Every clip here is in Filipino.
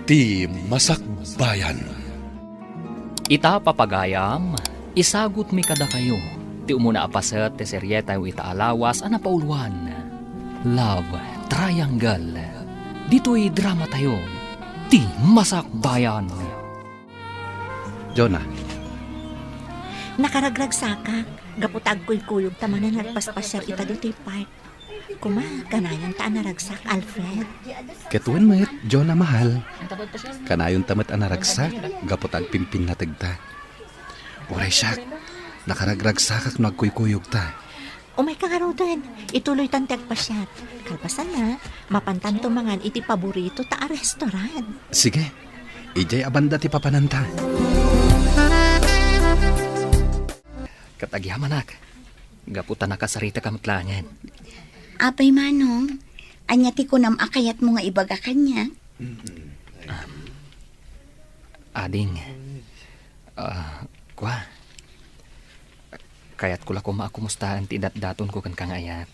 Ti Masakbayan. Ita papagayam, isagot mi kada kayo. Ti umuna apaset ti serye tayo itaalawas ana pauluan. Love Triangle. Dito'y drama tayo. Ti Masakbayan. Jonah, Nakaragrag saka, gaputag kuyog tamanan nagpaspasyal ita dito'y park. Kuma, kanayan ta naragsak, Alfred. ketuan met, Jonah mahal. Kanayon tamat anaragsak, gapotag pimpin na tagta. Uray siya, nakaragragsakak no agkuykuyog ta. Umay ka nga raw din, ituloy tan tagpasyal. Kalpasan na, mapantan tumangan iti paborito ta a restaurant. Sige, ijay abanda ti papananta. Katagyaman nak. Gaputan nakasarita kamatlangan. Apay manong, anya ti kunam akayat mo nga ibaga kanya. Ading. Kwa. Kayat ko la kuma kumustahan ti daton ko kan kangayat.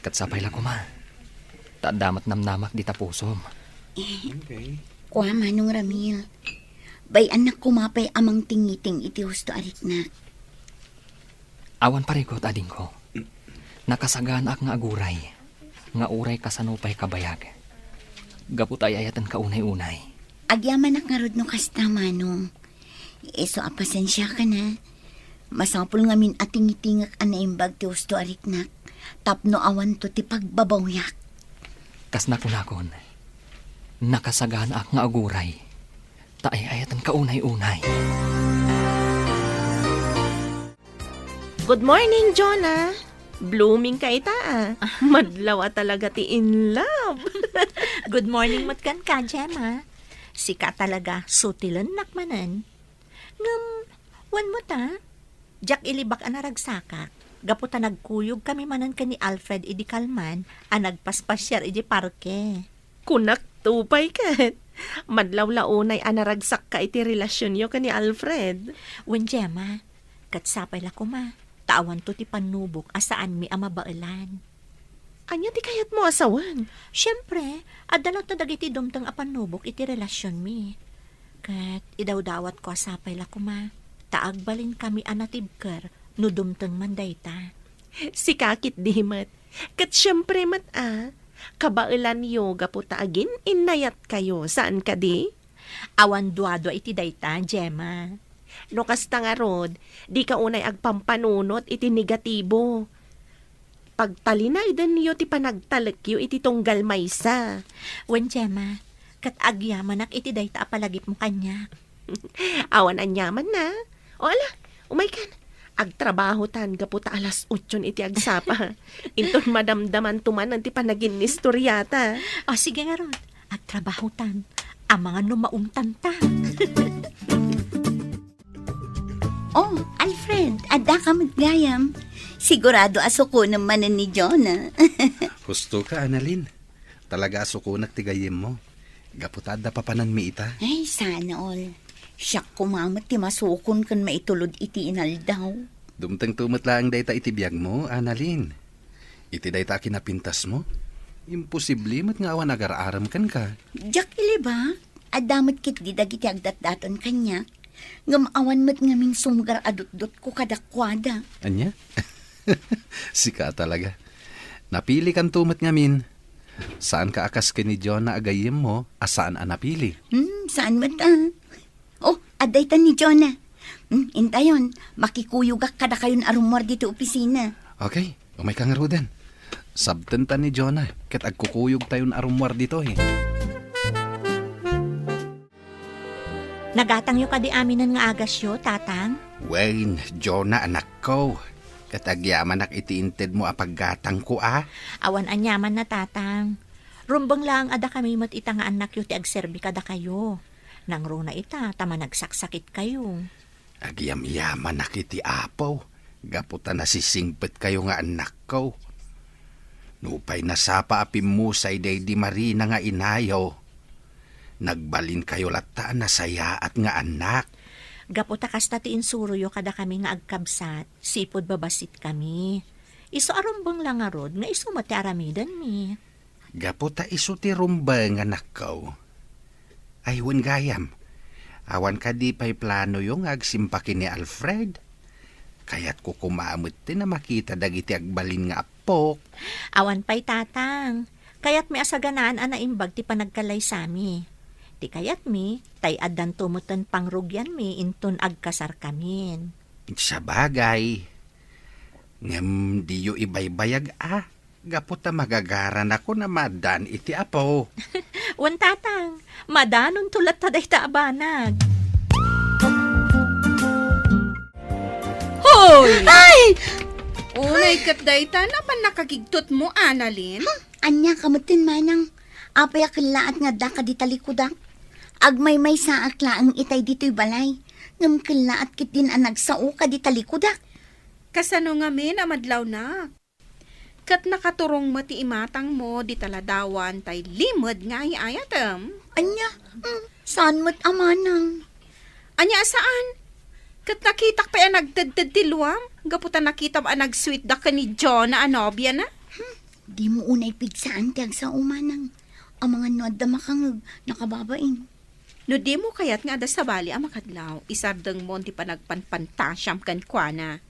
Katsapay la kuma. Tadamat namnamak di tapusom. Kwa manong Ramil, bay anak kumapay amang tingiting iti husto arit na. Awan parigot ading ko. Nakasagaan ak nga aguray. Nga uray kasanupay kabayag. Gaput ay ayatan kaunay-unay. Agyaman ak nga rod no kasta manong. Eso apasensya ka na. Masapul nga min ating-itingak anaimbag ti husto arit na. Tapno awan to ti pagbabawyak. Kas nakunakon. Nakasagaan ak nga aguray. Taay ayatan kaunay-unay. Good morning, Jonah. Blooming ka ita Madlaw talaga ti in love. Good morning, matkan ka, Gemma. Sika talaga, sutilan nakmanan. Ngam, wan mo ta? Jack ilibak ang naragsakak. Gaputa nagkuyog kami manan ka ni Alfred idi Kalman, nagpaspasyar idi parke. Kunak tupay ka. Madlaw launay anaragsak ka iti relasyon yo ka ni Alfred. Wen, Gemma, katsapay la kuma. Tawan to ti panubok asaan mi amabailan. Anya ti kayat mo asawan? Siyempre, adalot na dagiti dumtang apanubok iti relasyon mi. Kat idaw-dawat ko asapay la kuma. Taagbalin kami anatibker no dumtang mandayta. Si kakit di mat. Kat syempre mat kabailan yo gaputa agin inayat kayo. Saan ka di? Awan duado iti dayta, Gemma. No kasta nga rod, di ka unay agpampanunot iti negatibo. Pagtalinay din niyo ti panagtalekyo iti tunggal maysa. Wen, Gemma, kat agyaman ak iti dayta apalagip mo kanya. Awan anyaman na. O ala, umay kan. Agtrabaho tan gaputa alas 8 iti agsapa. Inton madamdaman tumanan ti panagin istoryata. O sige nga ron, agtrabaho tan. Ang mga numaungtan ta. Oh, Alfred, adda ka matgayam. Sigurado asuko naman ni Jonah. Husto ka, Annalyn. Talaga asukunak tigayim mo. Gaputada papanan mi ita. Ay, sana all. Siyak kumamat ti masukon kan maitulod iti inaldaw. Dumtang tumat lang dayta itibiyag mo, Annalyn. Iti dayta kinapintas mo. Imposible mat nga awan agar-aram kan ka. Jack ili ba? Adamot kit di dagiti agdat-daton kanya. Ngamawan mat ngaming sumgar adot-dot ko kadakwada. Anya? Sika talaga. Napili kan tumat ngamin. Saan ka akas ni Jonah agayim mo, asaan napili? Saan mat Oh, aday ta ni Jonah. Intayon, makikuyugak kada kayon arumor dito opisina. Okay, umay kang rudan. Sabtan ta ni Jonah, kat agkukuyog tayon arumwar dito Nagatang yu ka di aminan nga agasyo, tatang? Wayne, Jonah anak ko. Katagyaman nak itiinted mo apaggatang ko Awan anyaman na, tatang. Rumbang lang ada kami mat ita nga anak yu ti agserbi kada kayo. Nang runa ita, tama nagsaksakit kayo. Agyam-yaman nak iti apaw. Gaputa nasisingpet kayo nga anak ko. Nupay nasapa apim mo sa iday di Marina nga inayaw. Nagbalin kayo lata na saya at nga anak. Gaputa kasta ti insuruyo kada kami nga agkabsat, sipod babasit kami. Iso arumbang lang arod nga iso mati aramidan mi. Gaputa iso ti rumbang anak ko. Ay, wan gayam. Awan ka di pa'y plano yung agsimpakin ni Alfred. Kaya't ko kumamot din na makita dagiti agbalin nga apok. Awan pa'y tatang. Kaya't may asaganaan anaimbag ti panagkalay sami. Ti kayat mi, tay adan tumutan pangrugyan mi inton agkasar kamin. Sa bagay. Ngem di yo ibaybayag Gaputa magagaran ako na madan iti apo. Wan tatang, madanon tulat taday taabanag. Hoy! Ay! Unay kat dayta naman nakagigtot mo, Annalyn. Anya kamutin manang. Apay akilaat nga da ka di talikudak. Agmay-may sa akla ang itay dito'y balay. Ngam kilaat kit din ang nagsao ka di talikudak. Kasano nga min amadlaw na. Kat nakaturong mati imatang mo di taladawan tay limod nga iayatem. Anya, saan mo't amanang? Anya saan? Kat nakitak pa yan nagtadtad ti luwam. Gaputan nakita ba nag-sweet da ka ni John na anobya na? Di mo unay pigsaan tiyag sa umanang. Ang mga nuad da makangag nakababain. No di mo kayat nga da sa bali ang makadlaw. Isardeng mo ti panagpanpantasyam kan kwa na.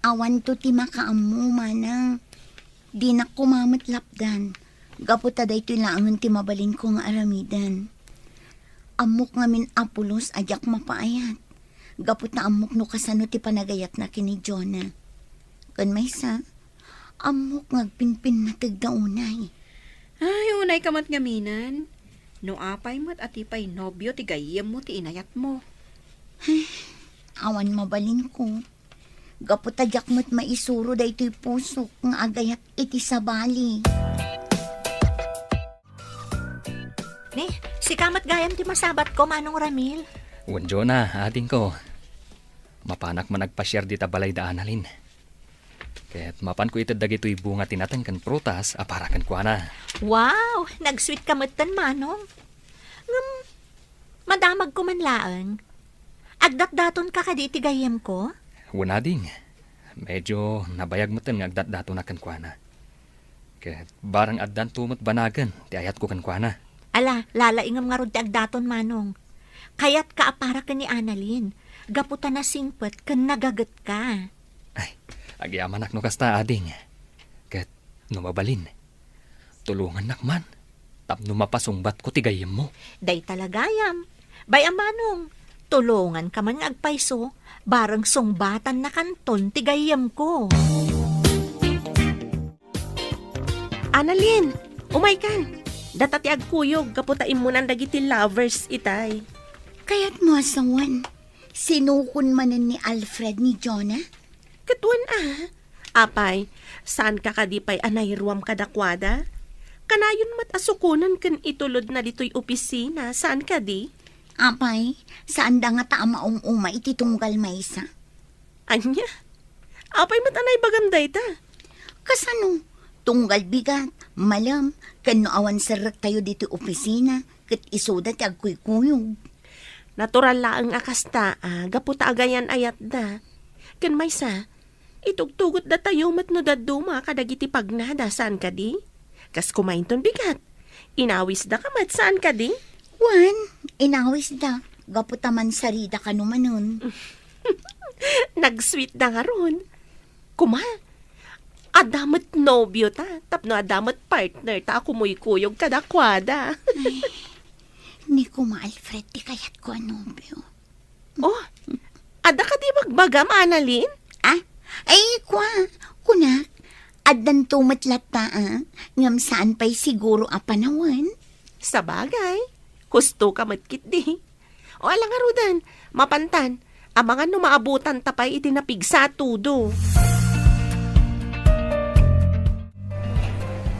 Awan to ti makaamu manang. Di na kumamit lapdan. Gaputa day ito'y laangan ti mabalin ko nga aramidan. Amok ngamin apulos ajak mapaayat. Gaputa amok no kasano ti panagayat na kini Jonah. Kan may sa, amok ngagpinpin na tigdaunay. Ay, unay kamat ngaminan. No apay mo't atipay nobyo ti gayem mo ti inayat mo. Awan mabalin ko. Gaputa jak mo't maisuro da ito'y pusok nga agayat iti sabali. Ni, si kamat gayam ti masabat ko, Manong Ramil. Wanjo na, ating ko. Mapanak man nagpasyar di tabalay da Annalyn. Kaya't mapan ko ito dagito'y bunga tinatan kan prutas, aparakan ko na. Wow, nag-sweet kamutan, Manong. Madamag ko man laang. Agdat-daton ka kadi iti gayam ko? Wala ding. Medyo nabayag mo nga agdat-dato na kan kwa na. Kaya't barang addan tumot banagan, ti ayat ko kan kwa na. Ala, lalaingam nga rod ti agdaton, Manong. Kaya't kaapara ka ni Annalyn. Gaputa na singpet kan nagagat ka. Ay, agyaman no kasta ading. Kaya't numabalin. Tulungan nakman. Tapno mapasungbat ko ti gayem mo. Day talagayam. Bayam, Manong. Tulungan ka man nga agpaiso. Barang sungbatan na kanton ti gayam ko. Annalyn, umay kan. Datati agkuyog, kaputain mo ng dagiti lovers itay. Kaya't mo asawan, sinukon manan ni Alfred ni Jonah? Katuan Apay, saan ka kadipay anayruam kadakwada? Kanayon mat asukunan kan itulod na dito'y opisina, saan ka di? Apay, saan da nga taamaong uma ititunggal maysa? Anya? Apay mat anay baganday ta. Kasano? Tunggal bigat, malam, kano awan sarak tayo dito opisina, kat isoda ti agkuy-kuyog. Natural laang akasta, gaputa agayan ayat da. Kan maysa, itugtugot da tayo mat no daduma kadagiti pagnada, saan ka di? Kas kumain ton bigat. Inawis da ka mat, saan ka di? Wan, inawis da, gaputa man sarida ka numanon. Nag-sweet na nga ron. Kuma, adamat nobyo ta, tapno adamat partner ta, kumuy-kuyog kadakwada. Ni ko ma-Alfred, di kayat ko anobyo. Oh, ada ka di magbagam, Annalyn? Ay, kunak, adan tumatlat ta, ngam saan pa'y siguro apanawan. Sa bagay, husto ka matkit di. O alang nga rudan, mapantan, ang mga numaabutan tapay itinapig sa tudo.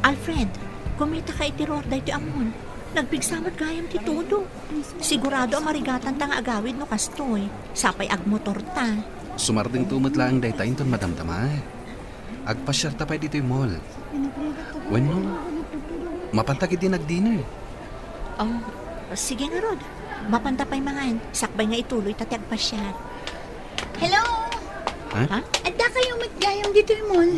Alfred, kumita ka itiror day ti amon. Nagpigsamat gayam ti todo. Sigurado ang marigatan tang agawid no kastoy. Sapay agmotor ta. Sumarding tumot lang day tayo ton madamdama. Agpasyar tapay dito'y mall. Bueno, mapantagid din nag-dinner. Oh, sige nga rod. Mapantapay mangan. Sakbay nga ituloy tati agpasyar. Hello? Ha? Ada kayo maggayam dito mall.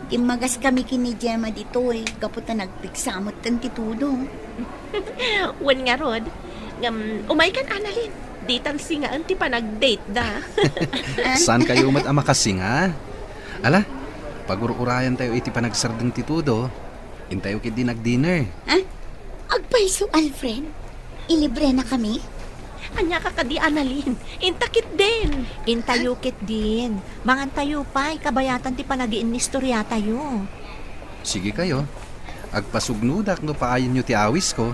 Imagas kami kini Gemma dito gaputa nagpigsamot tan titudo. Wan nga rod. Umay kan Annalyn. Di tansi nga ti pa nag-date da. Saan kayo mat amakasing, ha? Ala, pag-ururayan tayo iti panagsardeng titudo. Intayo kid di nag-dinner. Agpaiso, Alfred. Ilibre na kami. Anya ka kadi Annalyn. Intakit din. Intayukit din. Mangantayo pa, kabayatan ti panagiin ni istorya tayo. Sige kayo. Agpasugnudak no paayon nyo ti awis ko.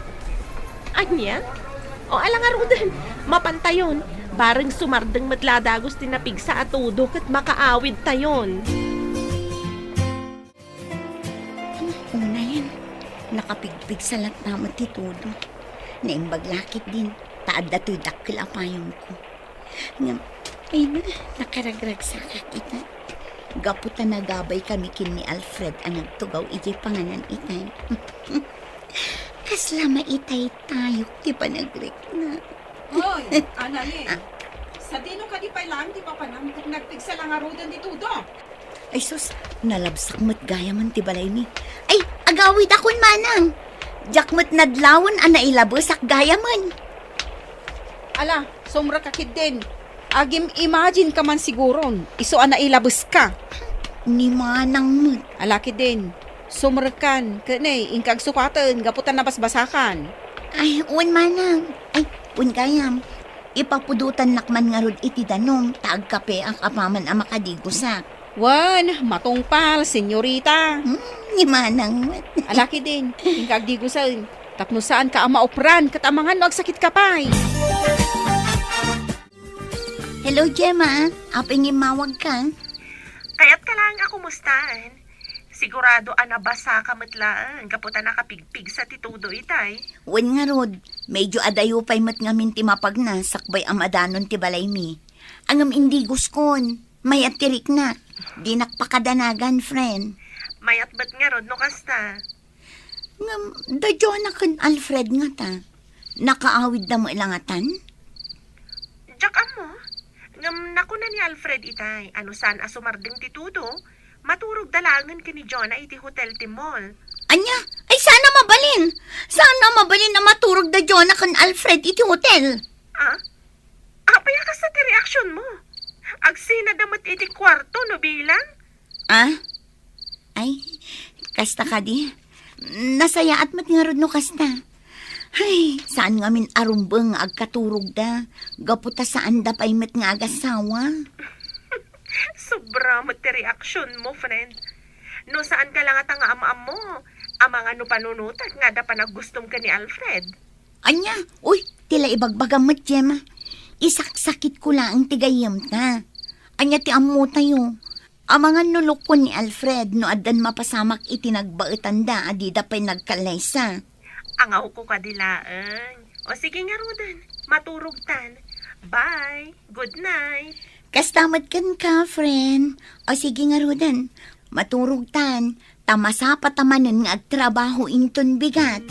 Anya? O alang arudan. Mapantayon. Bareng sumardeng matladagos tinapigsa at udo kat makaawid tayon. Una yan. Nakapigpig sa lat naman ti todo. Naimbaglakit din. Taad na to'y dakil apayon ko. Ngam, ay na, nakaragrag sa kakita. Gaputa na gabay kami kin ni Alfred ang nagtugaw iti panganan itay. Kaslama itay tayo, di pa nagrek na. Hoy, Annalyn. Sa dino ka di pa lang, di pa panang nagpigsa lang arudan di tudo. Ay sus, nalabsak mo't gaya man ti balay ni. Ay, agawid akon manang. Jakmat nadlawan ang nailabosak gaya man. Ala, sumra ka kid din. Agim imagine ka man siguron. Iso ana ilabos ka. Ni manang mo't. Ala kid din. Sumrakan. Kanay, ingkag sukatan. Gaputan na basbasakan. Ay, un manang. Ay, un gayam. Ipapudutan nakman nga rod iti danom. Taag kape ang kapaman ang makadigusak. Wan, matungpal, senyorita. Ni manang mo't. Ala kid din. Ingkag di gusan. Tapno saan ka ang maopran. Katamangan no agsakit ka pa'y. Hello, Gemma. Aping imawag ka. Kaya't ka lang ako mustaan. Sigurado anabasa ka matlaan. Kaputa nakapigpig sa titudo itay. Wen nga rod, medyo adayo pa'y mat ngamin ti mapagna, sakbay am adanon ti balay mi. Angam indi guskon, may atirik na. Di nakpakadanagan, friend. Mayat ba't nga rod no kasta? Ngam, da Jonakan Alfred nga ta. Nakaawid na mo ilangatan? Jack mo? Ngam nakuna ni Alfred itay. Ano saan asumardeng titudo? Maturog dalangan ka ni Jonah iti hotel ti mall. Anya, ay sana mabalin. Sana mabalin na maturog da Jonakan Alfred iti hotel. Apaya ka sa ti reaksyon mo. Agsina damat iti kwarto no bilang? Ay, kasta ka di. Nasaya at matingarod no kasta. Ay, saan nga min arumbeng agkaturog da. Gaputa saan da pa'y met nga agasawa. Sobra mo ti reaksyon mo, friend. No saan ka lang at ang amaam mo? Amang ano panunutat nga da pa naggustom ka ni Alfred. Anya, uy, tila ibagbagam mo, Gemma. Isaksakit ko lang ang tigayam ta. Anya ti amo tayo. Amangan nulok ko ni Alfred no adan mapasamak itinagbaitan da adi da pa'y nagkalaysa. Angaw ko kadilaan. O sige nga Rudan, maturog tan. Bye, good night. Kastamad kan ka, friend. O sige nga Rudan, maturog tan. Tamasa patamanan nga agtrabaho inton bigat.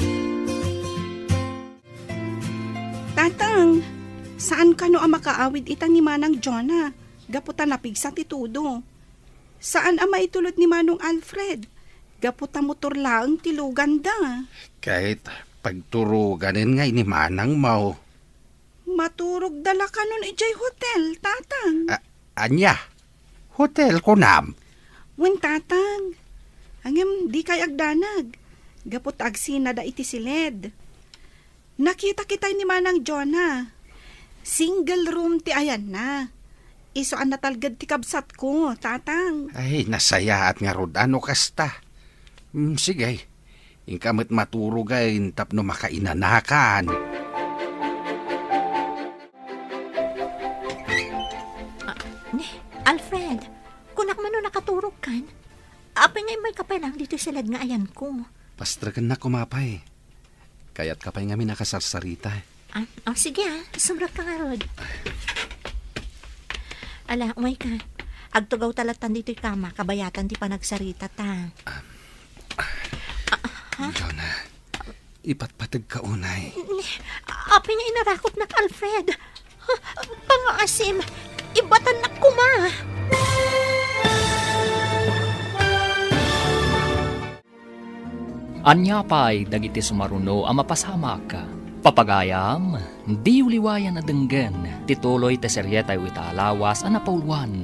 Tatang, saan ka no ang makaawid itang ni Manang Jonah? Gaputan napigsa ti tudo. Saan ang maitulot ni Manong Alfred? Gaputa motor lang ti lugan da. Kahit pagturuganin nga ini manang mau. Maturog dala ka nun ijay hotel, tatang. Anya, hotel ko nam. Wen tatang. Angem di kay agdanag. Gapot agsina da iti silid. Nakita kita ni Manang Jonah. Single room ti ayan na. Iso ang natalgad ti kabsat ko, tatang. Ay, nasaya at nga rod ano kasta. Sige, ingkamit maturugay tapno makainanakan. Alfred, kunak man no nakaturog kan? Apay ngay may kapay lang dito silad nga ayan ko. Pastragan na kumapay. Kaya't kapay nga minakasarsarita. Sige sumrak ka nga rod. Ala, umay ka. Agtugaw talatan dito'y kama, kabayatan ti panagsarita ta. Jonah, ipatpatag ka unay. Apay nga inarakot na Alfred. Pangaasim, ibatan na kuma. Anya pa'y dagiti sumaruno ang mapasamak ka. Papagayam, di uliwayan na denggan, tituloy te seryeta yu itaalawas ang napauluan.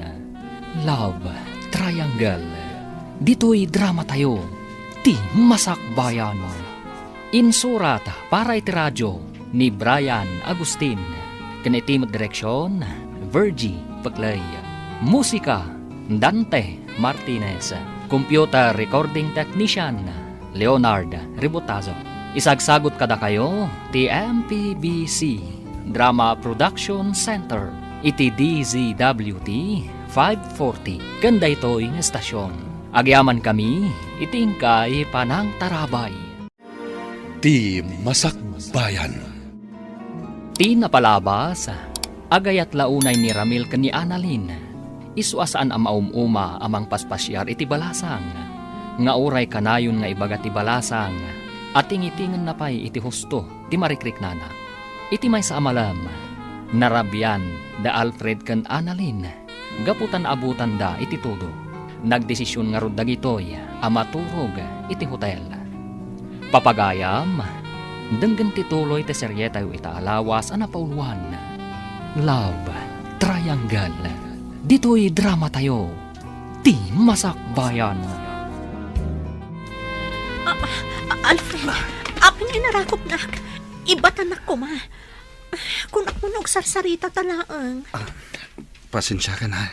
Love Triangle. Dito'y drama tayo, ti masakbayan. Insurat para iti radyo ni Brian Agustin. Kanitimot direksyon, Virgie Paclay. Musika, Dante Martinez. Computer recording technician, Leonard Ribotazo. Isagsagot kada kayo, ti MPBC Drama Production Center. Iti DZWT 540. Ganda ito'y estasyon. Agyaman kami, itingkay panang tarabay. Ti Masakbayan. Ti napalabas, agayat launay ni Ramil ken ni Annalyn. Isuasaan ang maumuma amang paspasyar iti balasang. Nga uray kanayon nga ibagat ti balasang. At tingitingan na pa'y iti husto, ti marikrik nana. Iti may sa amalam, narabyan da Alfred ken Annalyn. Gaputan abutan da iti todo. Nagdesisyon nga rod dagitoy amaturog iti hotel. Papagayam, denggan tituloy te seryeta yu itaalawas ang napauluan. Love Triangle. Dito'y drama tayo, ti masakbayan. Alfred, aping inarakop na. Ibatan ako, ma. Kung ako nung sarsarita talaang. Pasensya ka na.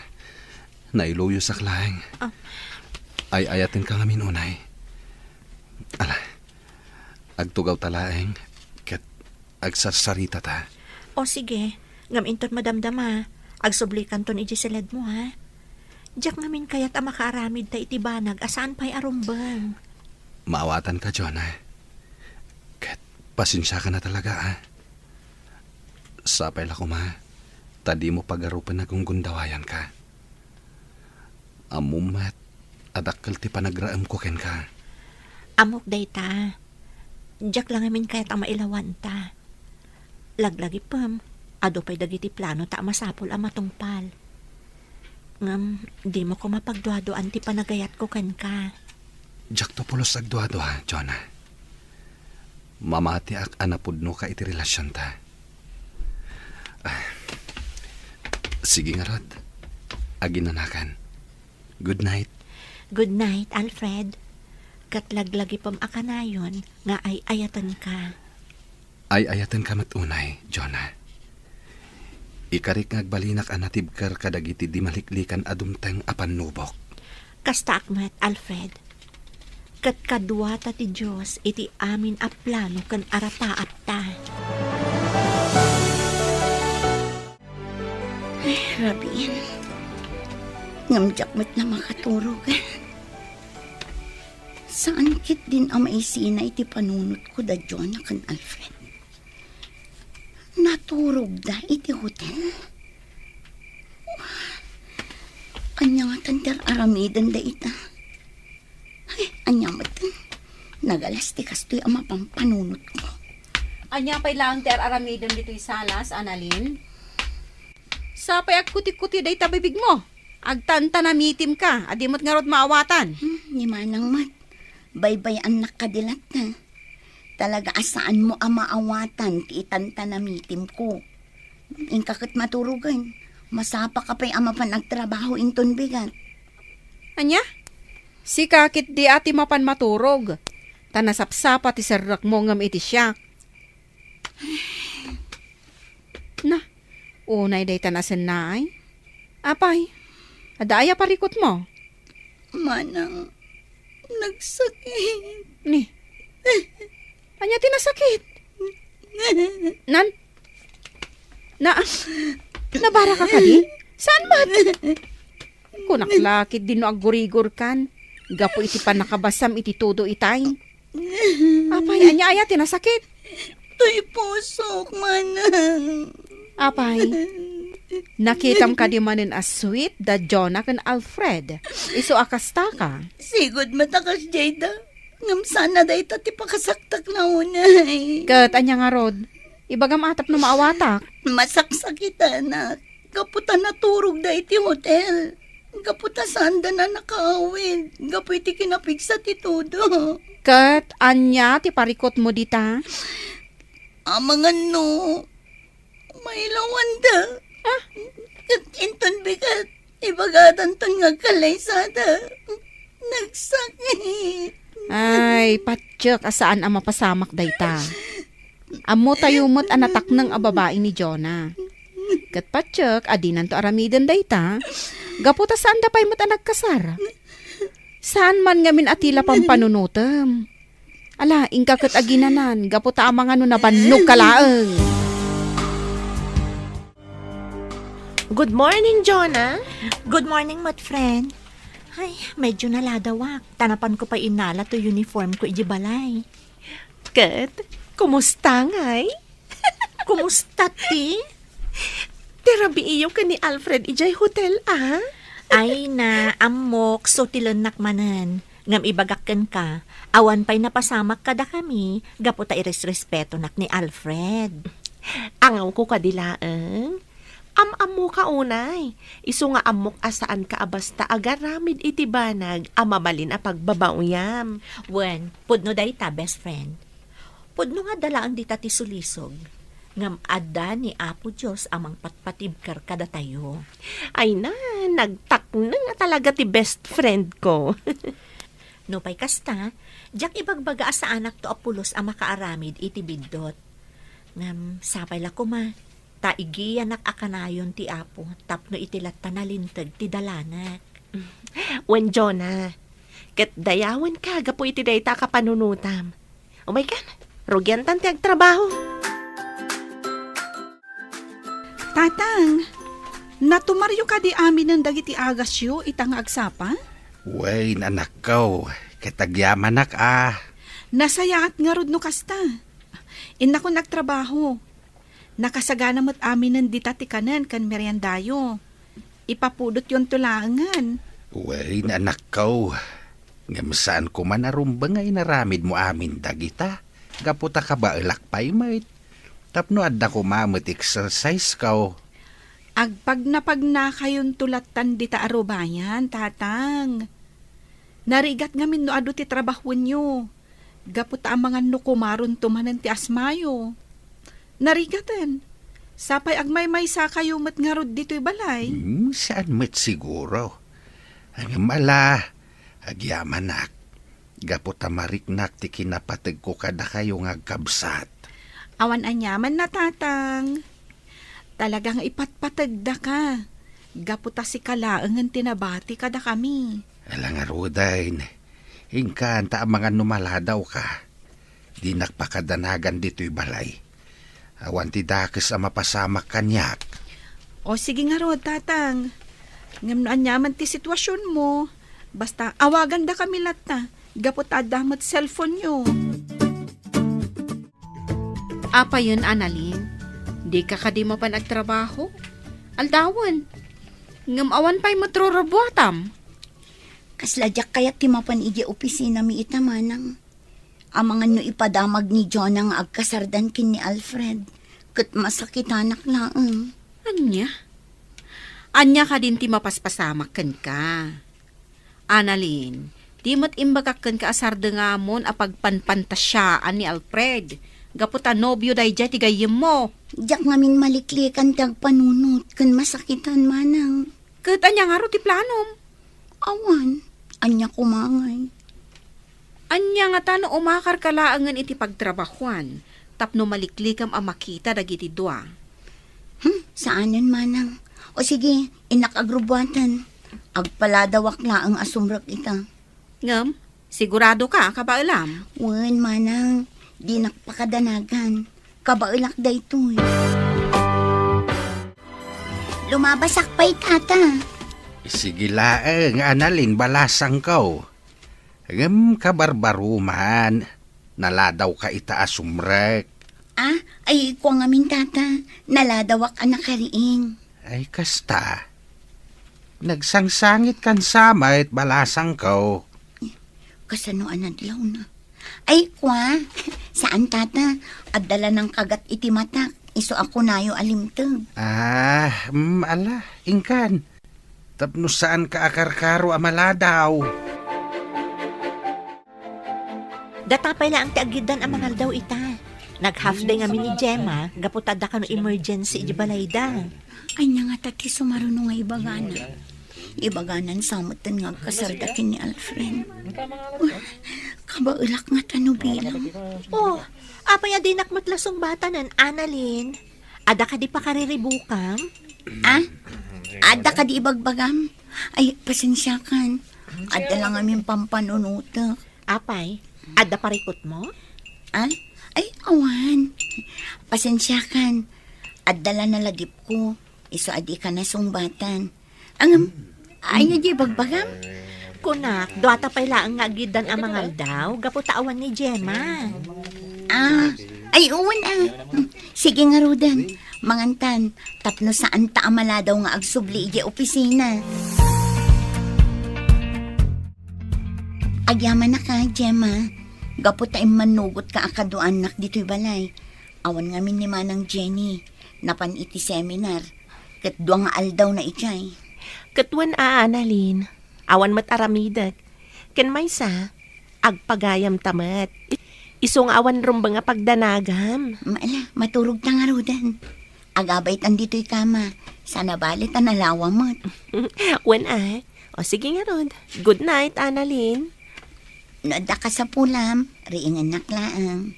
Nailuyo sa klaeng. Ah. Ay ayatin ka ngamin unay. Ala, agtugaw talaeng. Kat agsarsarita ta. O sige, ngaminton madamdama. Agsublikan ton ijiseled mo, ha? Diyak ngamin kaya't makaaramid ta itibanag asaan pa'y arumbang. Maawatan ka, Jonah. Kat pasensya ka na talaga, ha? Sapay la ko, ma. Tadi mo pagarupan na kung gundawayan ka. Amumat, adakkel ti panagraam ko ken ka. Amok day ta. Diyak lang ngamin kaya't mailawan ta. Laglagi pam. Ado pa'y dagiti plano ta masapol ang matungpal. Ngam, di mo ko mapagduadoan ti panagayat ko ken ka. Jak to pulos agduado, ha, Jonah. Mamati ak anapudno ka iti relasyon ta. Sige nga rod. Aginanakan. Good night. Good night, Alfred. Katlaglagi pam akanayon nga ay ayatan ka. Ay ayatan ka matunay, Jonah. Ikarik ngagbalinak anatibkar kadagiti di maliklikan adumteng apan nubok. Kasta akmet, Alfred. Kat kadwa ta ti Diyos iti amin a plano kan arapaap ta. Ay, Rabin. Ngamjak mo't na makaturog. Saan kit din ang maisina iti panunot ko da Jonah kan Alfred? Naturog da iti hotel? Anya nga tanter aramidan da ita. Ay, anya matan. Nagalas ti kastoy ang mapampanunot ko. Anya pa'y lang ter aramidon dito'y salas, Annalyn? Sapay ag kuti-kuti day tabibig mo. Agtanta na mitim ka, adimot nga rod maawatan. Ni manang mat. Baybay anak kadilat na. Talaga asaan mo ang maawatan ti itanta na mitim ko. Ingkakit maturugan. Masapa ka pa'y ama pa nagtrabaho inton bigat. Anya? Si kakit di ati mapan maturog. Tanasapsapa ti serrak mo ngam iti siya. Na, unay day tanasan na ay. Apay, adaya parikot mo. Manang, nagsakit. Ni, anya tinasakit? Nabara ka di? Saan ba? Kunaklakit din no agurigor kan. Gapo iti pa nakabasam iti todo itay. Apay, anya tinasakit? Tuy pusok, manang. Apay, nakitam ka di manin as sweet da Jonah kan Alfred. Iso akasta ka. Sigod matakas, Jada. Ngam sana da ita ti pakasaktak na unay. Kat anya nga rod, ibagam atap no maawatak. Masaksakita na. Kaputa naturog da iti hotel. Kaputa sanda na nakaawid. Gapu iti kinapigsa ti todo. Kat anya ti parikot mo dita. Mga no, may lawanda. Kat inton bigat, ibagatan ton nga kalaysada. Nagsakit. Ay, patsyok, asaan ang mapasamak dayta. Amo tayumot ang natak ng ababae ni Jonah. Kat patsyok, adinan to aramiden dayta. Gaputa saan da pa'y mo't ang nagkasar? Saan man ngamin atila pang panunutem? Ala, ingka kat aginanan, gaputa ang mga nabannog kalaeng. Good morning, Jonah. Good morning, mat friend. Ay, medyo naladawak. Tanapan ko pa inala to uniform ko ijibalay. Kat, kumusta ngay? Kumusta, ti? Terabi iyo ka ni Alfred ijay hotel, ah? Ay na, amok, so tilanak manan. Ngam ibagakken ka, awan pa'y napasamak kada kami, gaputa iresrespeto nak ni Alfred. Angaw ko kadilaeng. Am-amo ka unay. Isu nga amok asaan ka abasta agaramid itibanag amamalin a pagbabauyam. Wen, pudno dayta, best friend. Pudno nga dalaan dita ti sulisog. Ngam adda ni Apo Diyos amang patpatibkar kada tayo. Ay na, nagtak na nga talaga ti best friend ko. No pa'y kasta, jak ibagbaga sa anak to apulos ang makaaramid iti bidot. Ngam, sapay la kuma, taigiyan nak akanayon ti Apo, tapno itilat tanalintag ti dalanak. Wen Jonah, ket dayawan ka gapo iti dayta ka panunutam. Oh my God, rugyan tan ti agtrabaho. Tatang, natumaryo ka di amin ng dagiti agasyo itang agsapa? Way, anak ko. Kitagyaman nak Nasayaat nga rod no kasta. Ina ko nagtrabaho. Nakasagana mo't amin ng ditatikanan kan meriendayo. Ipapudot yon tulangan. Way, anak ko. Ngam saan ko man arumbang ay naramid mo amin dagita. Gaputa ka ba ilakpay mait? Tapno adda ko mamit exercise ka. Agpag na kayon tulatan dita arubayan, tatang. Narigat ngamin no adu ti trabahon nyo. Gaputa ang mga nukumaron tumanan ti asmayo. Narigatan. Sapay agmay-may sa kayo mat nga rod dito'y balay. Saan met siguro? Ang mala, agyamanak. Gaputa mariknak ti kinapatag ko kada kayo nga kabsat. Awan anyaman na tatang. Talagang ipatpatagda ka. Gaputa si kalaangan tinabati kada kami. Alang arudain, ingkanta ang mga numaladaw ka. Di nakpakadanagan dito'y balay. Awan ti dakes ang mapasamak kanyak. O sige nga rod, tatang. Ngam no anyaman ti sitwasyon mo. Basta awagan da kami lata. Gaputa damat cellphone nyo. Apa yun, Annalyn? Di ka mo pa nagtrabaho? Aldawan. Ngam awan pa'y matrorobuatam. Kasladyak kaya timapan iji opisina mi itamanang. Amangan no ipadamag ni Jonah nga agkasardan kin ni Alfred. Kat masakitanak laeng. Anya? Anya ka din ti mapaspasamak kan ka. Annalyn, di mo't imbagak ka asarda nga mon apagpanpantasyaan ni Alfred. Gaputa nobyo day jay tigayim mo. Diyak ngamin maliklikan tag panunot kan masakitan manang. Kat anya nga ro ti planom. Awan, anya kumangay. Anya nga tano umakar kalaangan iti pagtrabahuan. Tapno maliklikam ang makita dagiti dua. Saanan manang? O sige, inakagrubwatan. Agpaladawak laang asumrak ita. Ngam, sigurado ka kabailam. Wen manang, di nakpakadanagan. Kabailak da ito eh. Lumabasak pa'y tata. Sige laeng, Annalyn, balasang ko. Kabarbaruman, naladaw ka itaas umrek. Ah, ay ko nga min tata. Naladawak anak kariing. Ay kasta. Nagsangsangit kan sama at balasang ko. Kasano anadlaw na. Ay kwa, saan tata? Adala ng kagat iti matak. Iso ako nayo alimtag. Ala, ingkan. Tapno saan ka akarkaro amaladaw? Datapay lang ang tiagidan ang mga daw ita. Nag-half day kami ni Gemma, gaputada ka no emergency di balayda. Ay nga tati sumarunong nga ibagana. Ibaganan samutan nga kasardakin ni Alfred. Kabaulak nga tanubilang. Oh, apa ya dinak matlasong bata nan, Annalyn? Ada ka di pa kariribukam? Ah? Ada ka di ibagbagam? Ay, pasensya kan. Ada lang aming pampanunutok. Apay, ada parikot mo? Ah? Ay, awan. Pasensya kan. Adala na ladip ko. Iso adi ka na sumbatan. Ang, ay nga di bagbagam? Kunak, duwata pa'y laang nga gidan ang mga daw, gaputawan ni Gemma. Ah, ay uwan Sige nga Rudan. Mangantan, tapno saan ta amala daw nga agsubli iji opisina. Agyaman na ka, Gemma. Gapot tayo manugot ka akaduan nak dito'y balay. Awan nga min ni Manang Jenny. Napan iti seminar. Kat duwang nga aldaw na ichay. Katuan Annalyn, awan mat aramidag. Ken maysa, agpagayam tamat. Isong awan rumba nga pagdanagam. Maala, maturog ta nga Rudan. Agabay tan dito'y kama. Sana balit ang nalawa mo. Wen O sige nga Rod. Good night, Annalyn. Noda ka sa pulam, riingan naklaang.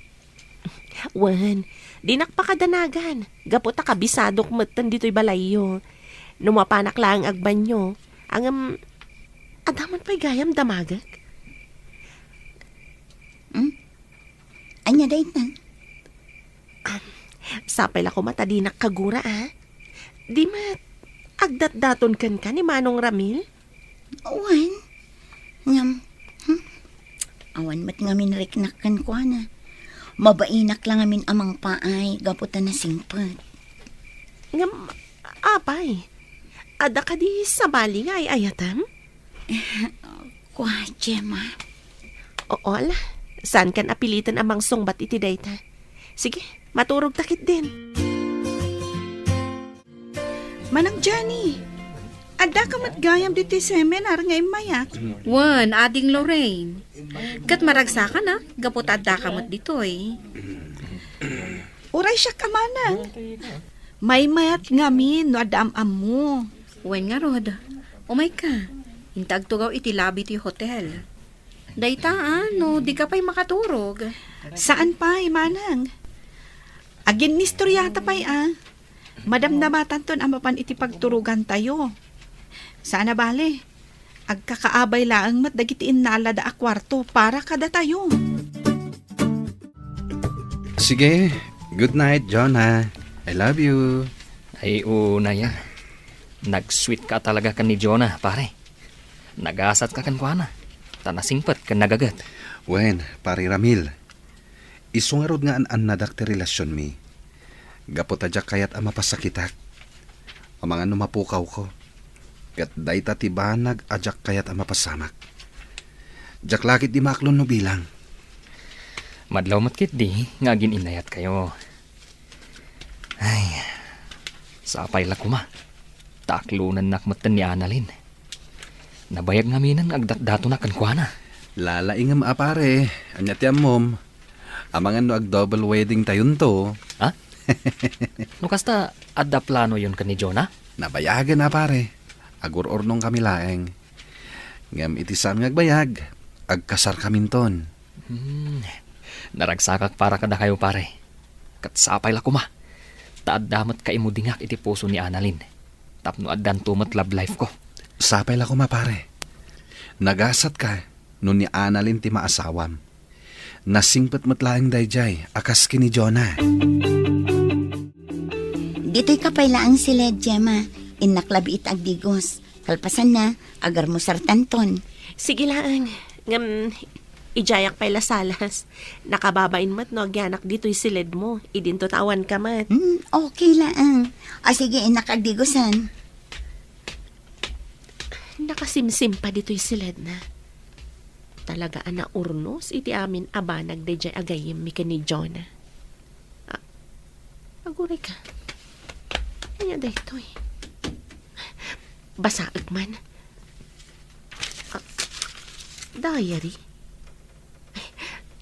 Wen, di nakpakadanagan. Gaputa kabisadok matan dito'y balayo. Numapanak lang agbanyo. Ang adaman pa'y gayam damagag. Anya day na. Sapay la ko mata di nakagura Di mat, agdat-daton kan ka ni Manong Ramil? Awan. Ngam. Awan mat ngamin riknakan ko na. Mabainak lang amin amang paay, gaputan na singpot. Ngam, apay. Ada ka di sa bali nga ay ayatam? Kwa, Gemma. Oo ala, saan kan apilitan amang songbat iti dayta? Sige, maturog takit din. Manang Johnny, ada ka matgayam dito seminar ngay mayak. Wan, ading Lorraine. Kat maragsakan na, gapot adda kamot dito eh. Uray siya kamanang. May mayat ngamin no adam-am mo. Wan nga Rod, umay ka. Intag tugaw iti labi ti hotel. Dayta no, di ka pa'y makaturog. Saan pa, manang? Agin ni storyata pa'y Madamdamatan ton ang mapan iti pagturugan tayo. Saan na bale? Agkakaabay laang mat dagitiin nalada a kwarto para kada tayo. Sige, good night, Jonah. I love you. Ay, una yan. Nag-sweet ka talaga kan ni Jonah, pare. Nagasat ka kan kuana. Tanasingpat kan nagagat. Wen, pare Ramil. Isungarod nga an nadak ti relasyon mi. Gapot adyak kayat ang mapasakitak. Ang mga numapukaw ko. Kat dayta ti banag adyak kayat ang mapasamak. Jak lakit di maklon no bilang. Madlaw matkit di, nga inayat kayo. Ay, sapay la kuma. Taklunan nakmatan ni Annalyn. Nabayag nga minan agdat-dato na kan kuana. Lalaingam apare. Anya ti mom. Amangan no ag double wedding tayon to. Ha? No kasta adda plano yun kan ni Jonah? Nabayagan na pare. Agur-ornong kami laeng. Ngam iti sam ngagbayag. Agkasar kaminton. Naragsakak para kada kayo pare. Kat sapay la kuma. Taaddamat ka imudingak iti puso ni Annalyn. Tapno addan tumat love life ko. Sapay la kuma pare. Nagasat ka no ni Annalyn ti maasawam. Nasingpet matlaeng dayjay akas kini Jonah. Dito'y kapaylaan sila, Gemma. Inaklabi it agdigos. Kalpasan na, agar mo sartanton. Sige lang. Ngam, ijayak pa'y lasalas. Nakababain mat no agyanak dito'y silid mo. Idinto tawan ka mat. Okay lang. Sige, inakagdigosan. Nakasimsim pa dito'y silid na. Talaga ana urnos iti amin abanag dayjay agayim mi ni Jonah. Aguray ka. Kanya daytoy. Basaag man. Diary.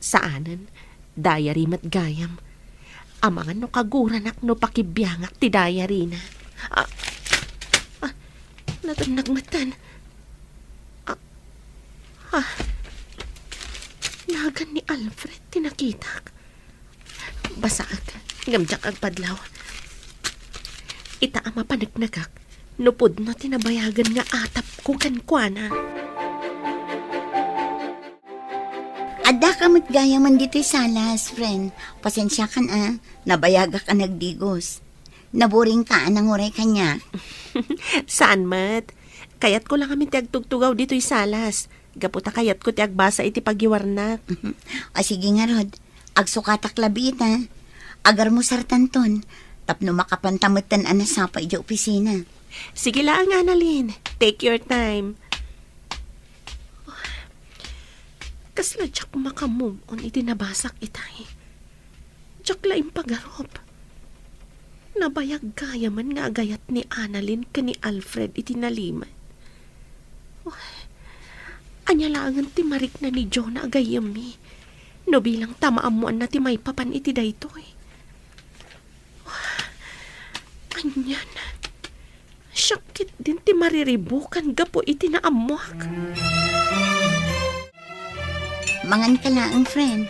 Saanan? Diary mat gayam. Amangan no kaguranak no pakibiyangak ti daya rina. Nagmatan. Nagan ni Alfred tinakitak. Basaag, gamjak ag padlaw. Ita ama panagnagak, nupod na tinabayagan nga atap ko kankwana. Ada ka gaya man dito'y salas, friend. Pasensya ka na, nabayaga ka nagdigos. Naburing ka anang uray kanya. Saan mat? Kayat ko lang kami tiagtugtugaw dito'y salas. Gaputa kayat ko tiagbasa iti pagiwarnak. O sige nga, Rod. Agsukatak labit, ha? Agar mo sartanton. Tapno makapantamutan anasapa iti opisina. Sige lang, Annalyn. Take your time. Kasla jak makamove on iti nabasak itay. Jak laing pagarop. Nabayag gaya man nga agayat ni Annalyn ka ni Alfred iti naliman. Anya langan ti marik na ni Jonah agayam mi. No bilang tamaamuan na ti may papan iti daytoy. Anyan. Syakit din ti mariribukan gapo iti naamuak. Mangan ka lang, friend.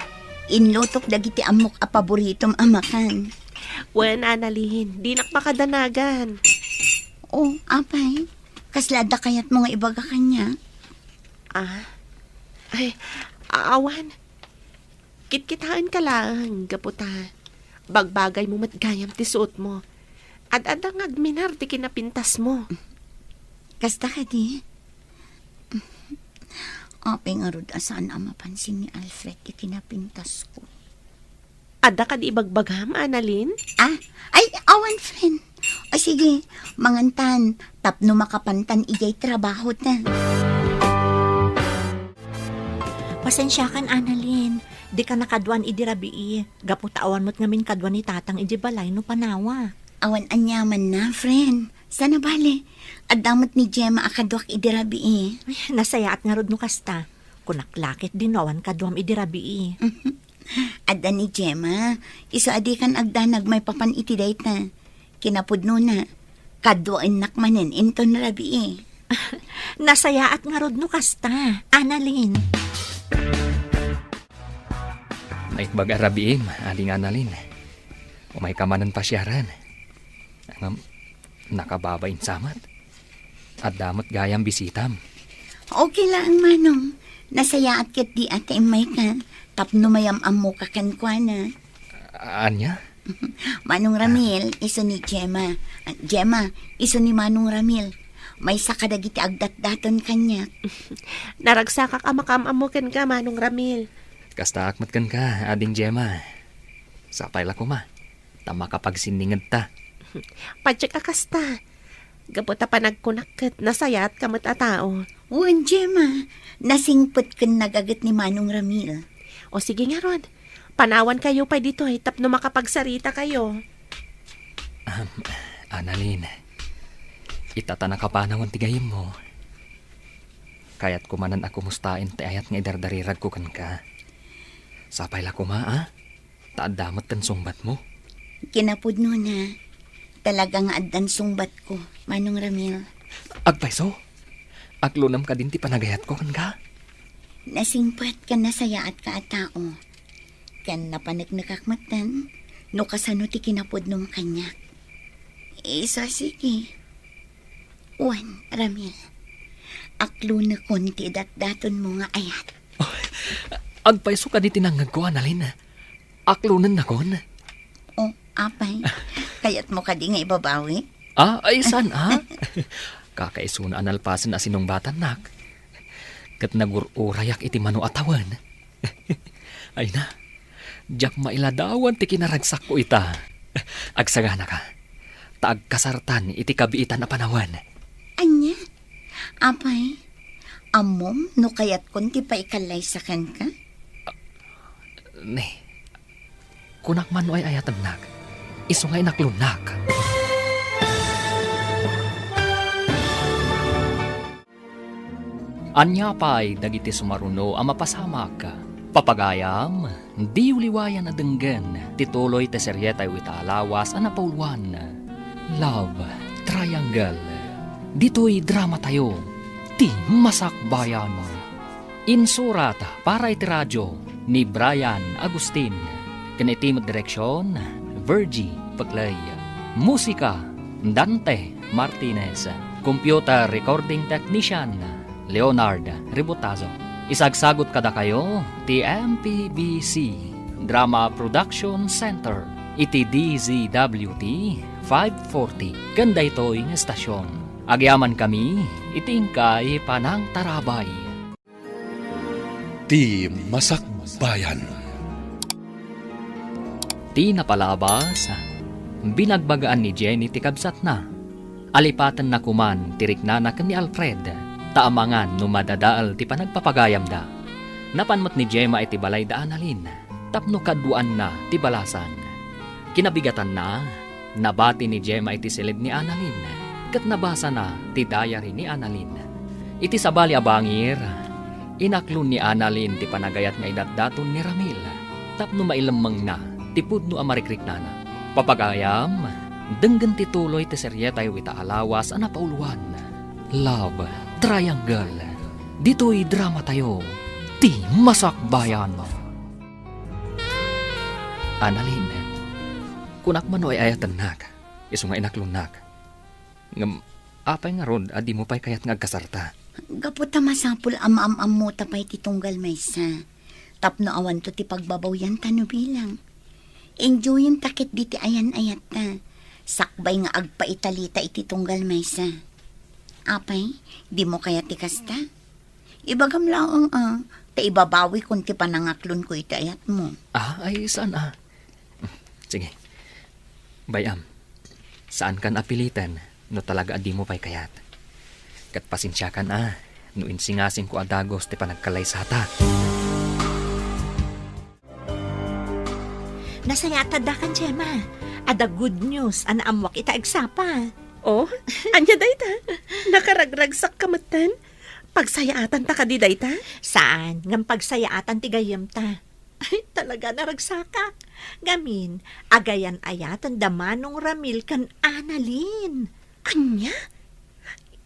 Inlutok dagiti amok a paboritom amakan. Wen, Annalyn, di nakmakadanagan. Oh, apay. Kaslada kayat mga ibaga kanya. Ay, awan. Kitkitaan ka lang, gaputa. Bagbagay mo matgayam ti suot mo. At adang agminar ti kinapintas mo. Kasta ka di. Apay nga rod asaan ang mapansin ni Alfred ikinapintas ko. Ada ka di ibagbagam, Annalyn? Ay, awan, friend. O sige, mangantan, tapno makapantan ijay trabaho na. Pasensya kan, Annalyn. Di ka nakadwan idirabii. Gaputawan mo't ngamin kadwan ni tatang iji balay no panawa. Awan anyaman na, friend. Sana bale. Adamot ni Gemma akadwak idirabi Ay, nasayaat nga rod no kasta. Kunaklakit din awan kadwam idirabii. Adda ni Gemma, iso adikan agdanag may papan itiday na. Kinapudno na. Kadwain nakmanen inton rabi Nasayaat nga rod no kasta, Annalyn. May bag-arabiim, aling Annalyn. Umay kamanan pasyaran. Nakababain samat. At damot gayang bisitam. Okay lang, Manong. Nasaya at kit di ate may ka. Tapno mayam amo kakankwana. Anya? Manong Ramil, iso ni Gemma. Gemma, iso ni Manong Ramil. May sakadagiti agdat-daton kanya. Naragsakak amakamamukan ka, Manong Ramil. Kasta akmatkan ka, ading Gemma. Sapay la ko ma. Tama kapag siningad ta. Padyak akasta. Gaputa pa nagkunakit, nasayat kamat a tao. Uwan, Gemma. Nasingpot kan nagagat ni Manong Ramil. O sige nga, Rod. Panawan kayo pa dito tapno makapagsarita kayo. Annalyn, itatana ka pa naman tigayim mo. Kaya't kumanan ako mustain ti ayat nga idardarirag ko kan ka. Sapay la kuma, taadamot tan sungbat mo. Kinapudno na. Talaga nga addan sungbat ko, Manong Ramil. Agpaiso, aglunam ka din ti panagayat ko kan ka. Nasingpot ka na saya at ka at tao. Kan napanagnakakmatan, no kasano ti kinapudnong kanya. Isa sige. Uwan, Ramil. Aklo na konti dat-daton mo nga ayat. Agpaiso ka di tinangag ko, Annalyn. Aklunan na kon. O, apay. Kaya't mo ka di nga ibabawi? Ay saan Kakaisuna analpasan na sinong batan nak. Kat nagururayak iti mano atawan. Ay na, jak mailadawan ti kinaragsak ko ita. Agsagana ka. Taag kasartan iti kabiitan na panawan. Anya? Apay? Amom no kayat kunti pa ikalay sa kan ka? Ne, kunak man ay ayatan nak. Isungay naklunak. Anya pa'y dagiti sumaruno ang mapasamak. Papagayam, di uliwayan na denggen, tituloy te seryeta yu itaalawas ana pauluan. Love Triangle. Dito'y drama tayo, ti masakbayan. Insurat para iti radyo ni Brian Agustin. Kanitimot direksyon, Virgie Paglay. Musika, Dante Martinez. Computer recording technician, Leonard Ributazo. Isagsagot kada kayo, ti MPBC Drama Production Center. Iti DZWT 540. Ganda ito'y estasyon. Agyaman kami, itingkay panang tarabay. Di Masakbayan. Ti napalabas, binagbagaan ni Jenny ti kabsat na. Alipatan na kuman tirik na ni Alfred, taamangan no madadaal ti panagpapagayam da. Napanmat ni Gemma iti balay da analin, tapno kaduan na ti balasan. Kinabigatan na, nabati ni Gemma iti silid ni Annalyn, kat nabasa na ti diary ni Annalyn. Iti sabali abangir, inaklon ni Annalyn ti panagayat nga idatdaton ni Ramil, tapno mailamang na ti pudno amarikrik na na. Papagayam, denggan tituloy ti seryeta yu itaalawas ana pauluan. Love Triangle. Dito'y drama tayo, ti masakbayan. Annalyn, kunak man ay ayatan nak, iso nga inaklon nak. Ngam, apay nga rod, adi mo pa'y kayat nga kasarta. Gaputa masapul am mo tapay ti tunggal maysa. Tapno awan to ti pagbabaw yan tano bilang. Enjoyin takit di ti ayan-ayat ta. Sakbay nga agpaitalita iti tunggal maysa. Apay, di mo kaya ti kasta? Ibagam laong ta ibabawi kung ti panangaklon ko iti ayat mo. Ay saan Sige, bayam, saan kan apilitan no talaga adi mo pa'y kayat? Kat pasensya kan no insingasin ko adagos ti panagkalaysata. Nasayatad da kan, Gemma. Ada good news, anaamwak ita agsapa. Oh, anya dayta? Nakaragragsak kamatan? Pagsayaatan ta kadi dayta? Saan? Ngam pagsayaatan ti gayam ta. Ay, talaga naragsaka. Gamin, agayan ayatan damanong Ramil kan Annalyn. Anya?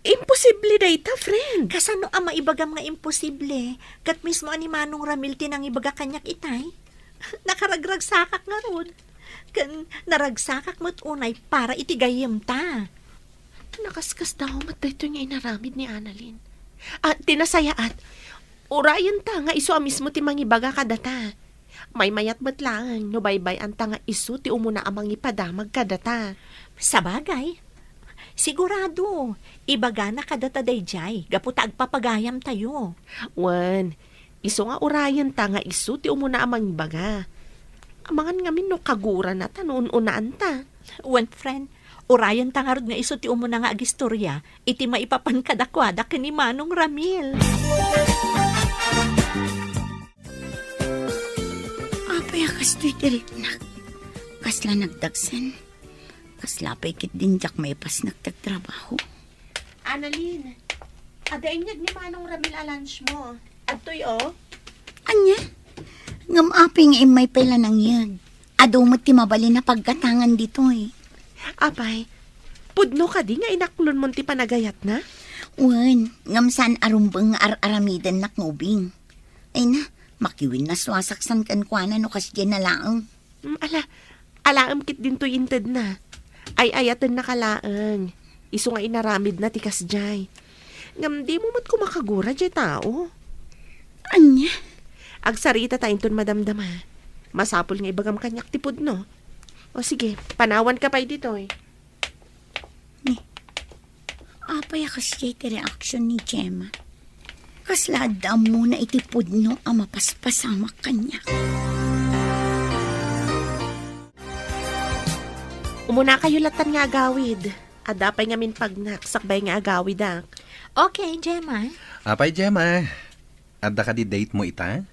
Imposible dayta, friend. Kasano ang maibagam nga imposible? Kat mismo ani Manong Ramil tinang ibaga kanyak itay. Nakaragragsakak nga ron. Kan naragsakak mo't unay para itigayam ta. Nakaskas daw matay ito niya inaramid ni Annalyn. At tinasayaat, urayan ta nga iso mismo ti mangibaga kadata. May mayat batlaan, no baybay ang ta nga iso ti umuna amang ipadamag kadata. Sabagay, sigurado, ibaga na kadata dayjay, gaputa agpapagayam tayo. Wan, iso nga urayan ta nga iso ti umuna amang ibaga. Amangan ngamin no kagura na ta noon unaan ta. One friend, urayan tangarod nga iso ti umuna nga agistorya, iti maipapankadakwada ni Manong Ramil. Apay akas to'y diriknak. Kasla nagdagsan. Kasla pa'y kit din jak may pas nagtagtrabaho. Annalyn, adainyag ni Manong Ramil a lunch mo. Atoy Anya? Ngam aping imay pala nang yag. Ado mo ti mabali na pagkatangan dito eh. Apay, pudno ka di nga inaklon mo ti panagayat na? Wan, ngam saan arumbang aramidan nak ngubing. Ay na, makiwin na swasaksan kan kwa na no kasya na laang. Alaam kit din to inted na. Ay ayatan na kalaang. Iso nga inaramid na tikas jay. Ngam di mo mat kumakagura jay tao. Anya? Agsarita tayo ton madamdama. Masapol nga ibagam kanyak tipod no. O sige, panawan ka pa dito eh. Apay kasya iti reaksyon ni Gemma. Kasladam mo na itipod no ang mapaspasamak kanya. Umuna kayo latan nga agawid. Adapay nga min pagnak, sakbay nga agawid ak. Okay, Gemma. Apay, Gemma. Adda ka di date mo ita?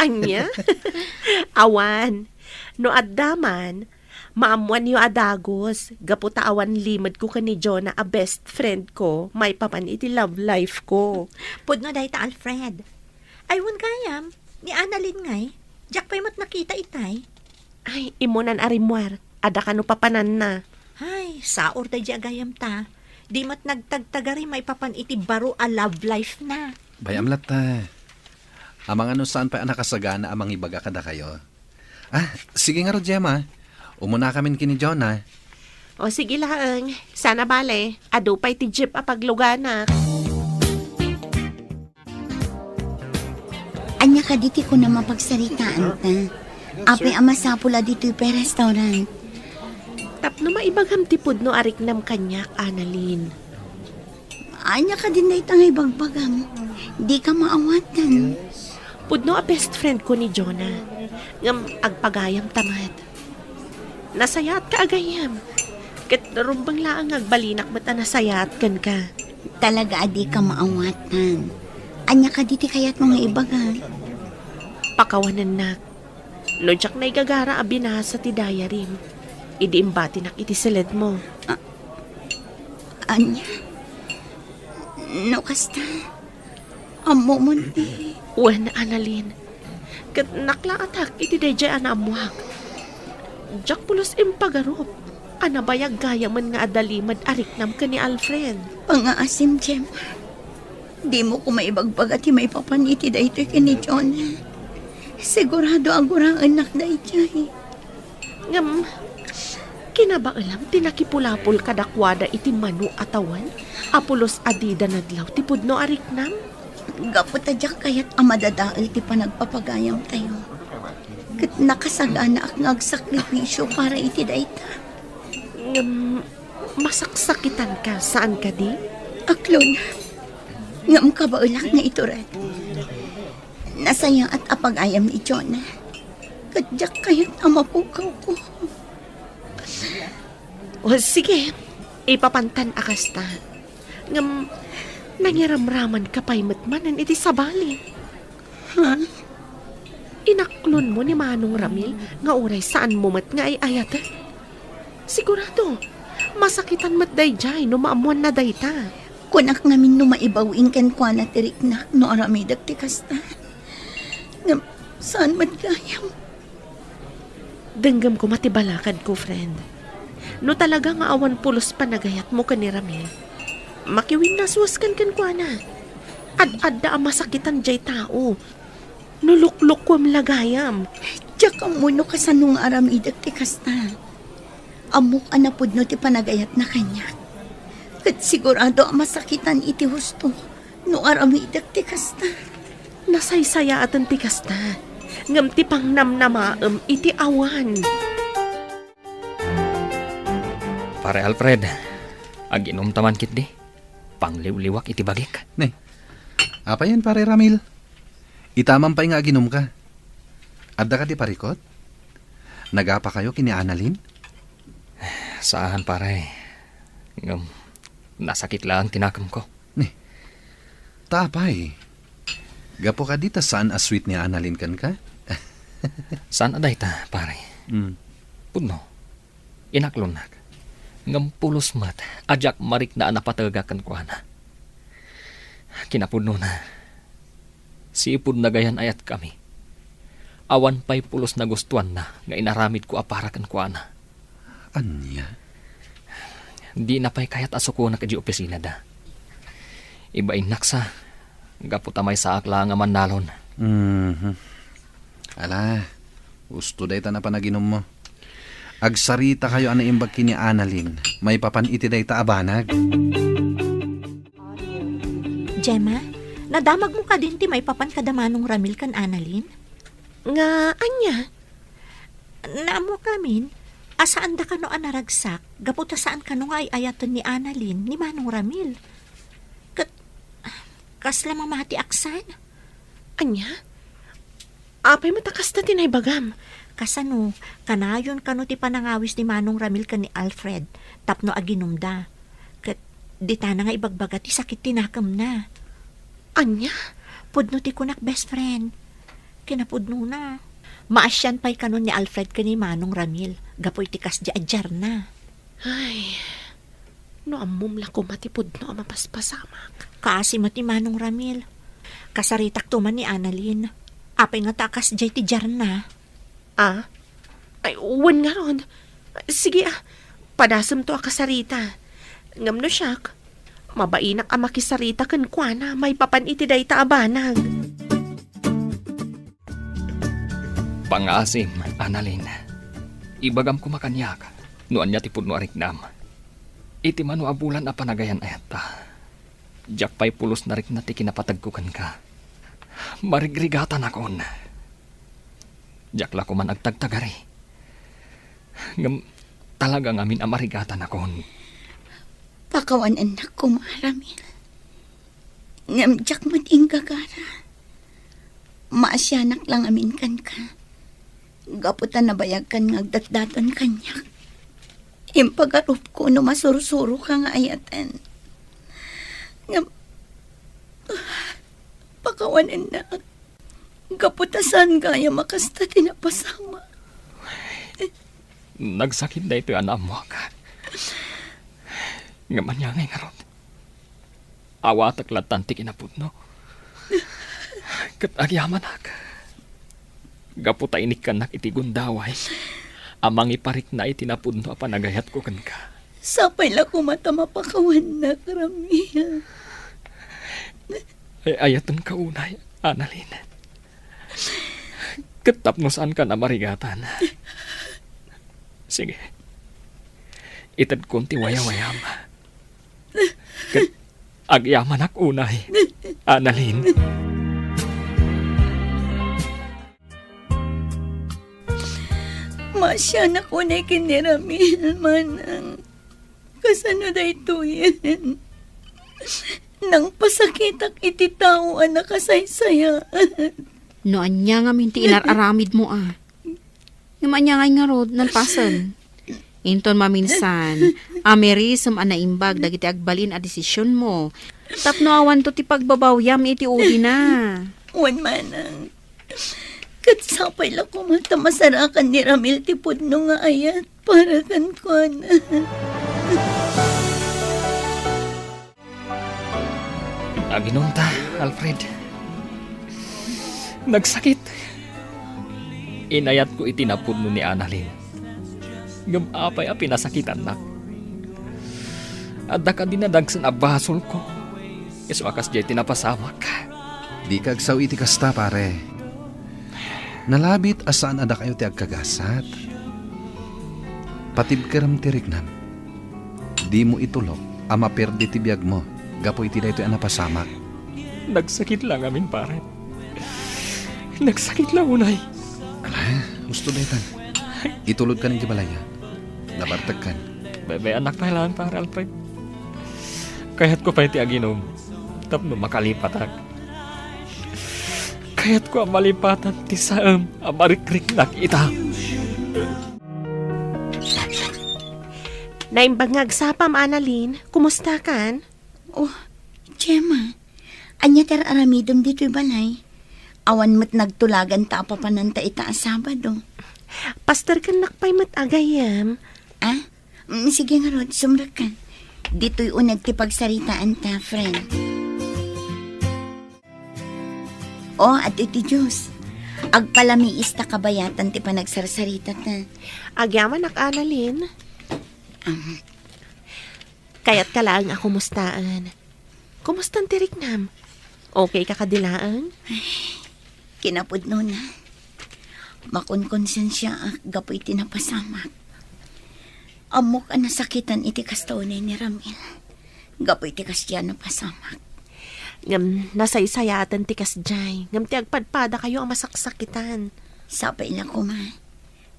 Anya? Awan. No addaman, maamuan niyo adagos. Gaputa awan limad ko ka ni Jonah a best friend ko. May papan iti love life ko. Pudno dahi ta Alfred. Aywan kayam, Ni Annalyn ngay, jak pa'y mat nakita itay. Ay, imunan arimwar. Ada ka no papanan na. Ay, saor da di agayam ta. Di mat nagtagtagari may papan iti baro a love life na. Bayamlat ta. Amang ano saan pa nakasagana amang ibaga kada kayo. Sige nga ro, Gemma. Umuna kamin kini Jonah. O sige lang, sana bale. Ado pa'y ti jeep a paglugana. Anya ka diti ko na mapagsaritaan ta. Apay amasapula dito yung restaurant. Tapno maibagam tipod no arik nam kanyak, Annalyn. Anya ka din na itangay bagbagam. Di ka maawatan. Pudno a best friend ko ni Jonah. Ngam agpagayam tamad. Nasayat ka agayam. Kat rumbang laang agbalinak mata nasayat kan ka. Talaga adi ka maawatan. Anya ka diti kaya't mga ibaga. Pakawanan nak. No jak na igagara a binasa ti diary. Idi imbati nak iti silid mo. Anya? No kasta. Amo mo di. Wen, Annalyn. Kat naklaatak iti dayjay anamuak. Jak pulos impagarop. Anabayag gaya man nga adalimad ariknam ka ni Alfred. Pangaasim, Jem. Di mo ko maibagbag at may papaniti da ito kini Jonah. Sigurado agurang anak da ito. Ngam, kinabaalam tinakipulapol kadakwada iti manu atawan. Apulos adida nadlaw ti pudno ariknam. Gaputadyak kayat amadadaal ti panagpapagayam tayo. Kat nakasagana ak ngagsakripisyo para iti da ita. Ngam, masaksakitan ka saan ka di? Aklon, ngam kabaulak nga ito rin. Nasaya at apagayam ni Jonah. Kadyak kayat amapukaw ko. O sige, ipapantan akasta. Ngam, nangiramraman ka pa'y matmanan iti sabali. Ha? Inaklon mo ni Manong Ramil nga uray saan mo mat nga ay ayat. Sigurado, masakitan mat dayjay no maamuan na dayta. Kunak ngamin no maibawing ken kwa na tirik na no aramidag ti kasta. Ngam, saan madgayam? Denggam ko matibalakad ko, friend. No talaga nga awan pulos panagayat mo ka ni Ramil. Makiwin na suwaskan kan kwa na. Ad-adda ang masakitan jay tao. Nuluklok ko am lagayam. Diyak ang muno ka sa nung aramidag ti kasta. Amok anapod no ti panagayat na kanya. Kat sigurado ang masakitan iti husto no aramidag ti kasta. Nasaysaya atan ti kasta. Ngam ti pang namnamaam iti awan. Pare Alfred, aginom taman kit di. Pangliw-liwak iti bagik. Apa yan, pare Ramil? Itamang pa nga ginom ka. Adda ka di parikot? Nagapa kayo kini Annalyn? Saan pare? Ngam, nasakit lang tinakam ko. Tapay. Gapo ka dita saan asweet ni Annalyn kan ka? Saan aday ta pare? Puno, inaklonak. Ngam pulos mat, ajak marik na napatagakan ko na. Kinapudno na. Siipud na gayan ayat kami. Awan pa'y pulos na gustuan na, nga inaramid ko aparakan ko na. Anya? Di na pa'y kayat asuko na kadi opisina da. Iba inaksa, gaputa may saak lang nga manalon. Ala, gusto day ta na panaginom mo. Agsarita kayo ana imbag kini Annalyn. May papan iti day ta abanag. Gemma, nadamag mo ka din ti may papan kadamanong Ramil kan Annalyn? Nga, anya? Naamo kamin, asaan da ka no anaragsak, gaputa saan ka no nga ay ayaton ni Annalyn ni Manong Ramil. Kasla mamati aksan? Anya? Apay matakas na tinaybagam. Kasano, kanayon kano ti panangawis ni Manong Ramil ka ni Alfred, tapno aginumda. Kat di ta na nga ibagbaga ti sakit tinakam na. Anya? Pudno ti kunak best friend. Kinapudno na. Maasyan pa'y kanon ni Alfred ka ni Manong Ramil. Gapoy ti kas di adjar na. Ay, no amumla ko matipod no mapaspasamak. Kaasi mo ti Manong Ramil. Kasaritak tuman ni Annalyn. Apay nga takas jay ti Jarna. Ah? Ay, uwan nga ron. Sige padasam to akasarita. Ngam no siyak. Mabainak ang makisarita kan kuana, may papan iti day taabanag. Pangasim, Annalyn. Ibagam ko makanyak. Nuan niya tipod no ariknam. Iti mano abulan a panagayan ayata. Jak pa'y pulos na rin na ti kinapatagkukan ka. Marigrigatan akon. Jak la ko man agtagtagari. Ngam talagang amin amarigatan akon. Pakawan anak ko, Maramil. Ngamjak mo't inggagara. Maasyanak lang amin kan ka. Gaputan na bayag kan ngagdatdaton kanyak. Impagarup ko no masurusuro ka nga ayatan. Pakawan anak. Gaputasan kaya makasta tinapasama. Nagsakit na ito yung anak mo ka. Nga manyangay nga ron. Awatak latantik inapod no. Kat agyaman ak. Gaputa inik ka nak iti gundaway. Amang iparik na itinapod no apanagayat ko kan ka. Sapay la ko mata mapakawan na Ramil. Ay ayatan ka unay, Annalyn. Katapnosan ka na marigatan. Sige. Itad konti waya-wayam. Agyaman ak unay, Annalyn. Masya na ko na kiniramil manang. Kasano da ito yan? Nang pasakitak iti tao anak kasaysaya. No anya nga minti inararamid mo Nga anya nga rod nalpasan. Inton maminsan, amerisam anaimbag dagiti agbalin a desisyon mo. Tapno awan to ti pagbabawyam iti uli na. Wan manang. Katsapay lang ko mata masarakan ni Ramil ti pudno nga ayat para kan ko na. Aginunta, Alfred. Nagsakit. Inayat ko itinapod mo ni Annalyn. Gamapay a pinasakitan na. Adda ka dinadagsan a basol ko. Iso akas jay tinapasamak. Di kagsaw iti kasta, pare. Nalabit asaan ada kayo ti agkagasat. Patibkaram ti rignam. Di mo itulok, ama perdi ti biyag mo. Gapo iti dayto ang napasamak. Nagsakit lang amin, pare. Nagsakit lang, unay. Ala, gusto daytan. Itulod ka ng balaya. Nabartag kan. Bebe, anak pa lang, pare, Alfred. Kaya't ko pa iti aginom. Tapno makalipatak. Kaya't ko ang malipatan ti saam amarikrik nakita. Naimbangag sapam, Annalyn. Kumusta kan? Oh, Gemma. Anya ter aramidom dito'y balay. Awan mo't nagtulagan ta papananta ita Sabado. Pastor kan nakpay matagayam. Ah? Sige nga Rod, sumra ka. Dito'y unag ti pagsaritaan ta, friend. Oh, at iti Diyos. Agpalamiis ta kabayatan ti panagsarsarita ta. Agyaman ak, Annalyn. Kaya't kalaang ako mustaan. Kumustan ti Rignam? Okay ka kadilaan? Kinapudno na. Makunkonsensya ak gapoy tinapasamak. Amok ang nasakitan iti kastonay ni Ramil. Gapoy ti kasya na pasamak. Ngam nasaysayatan ti kasjay. Ngam ti agpadpada kayo ang masaksakitan. Sapay na ko ma.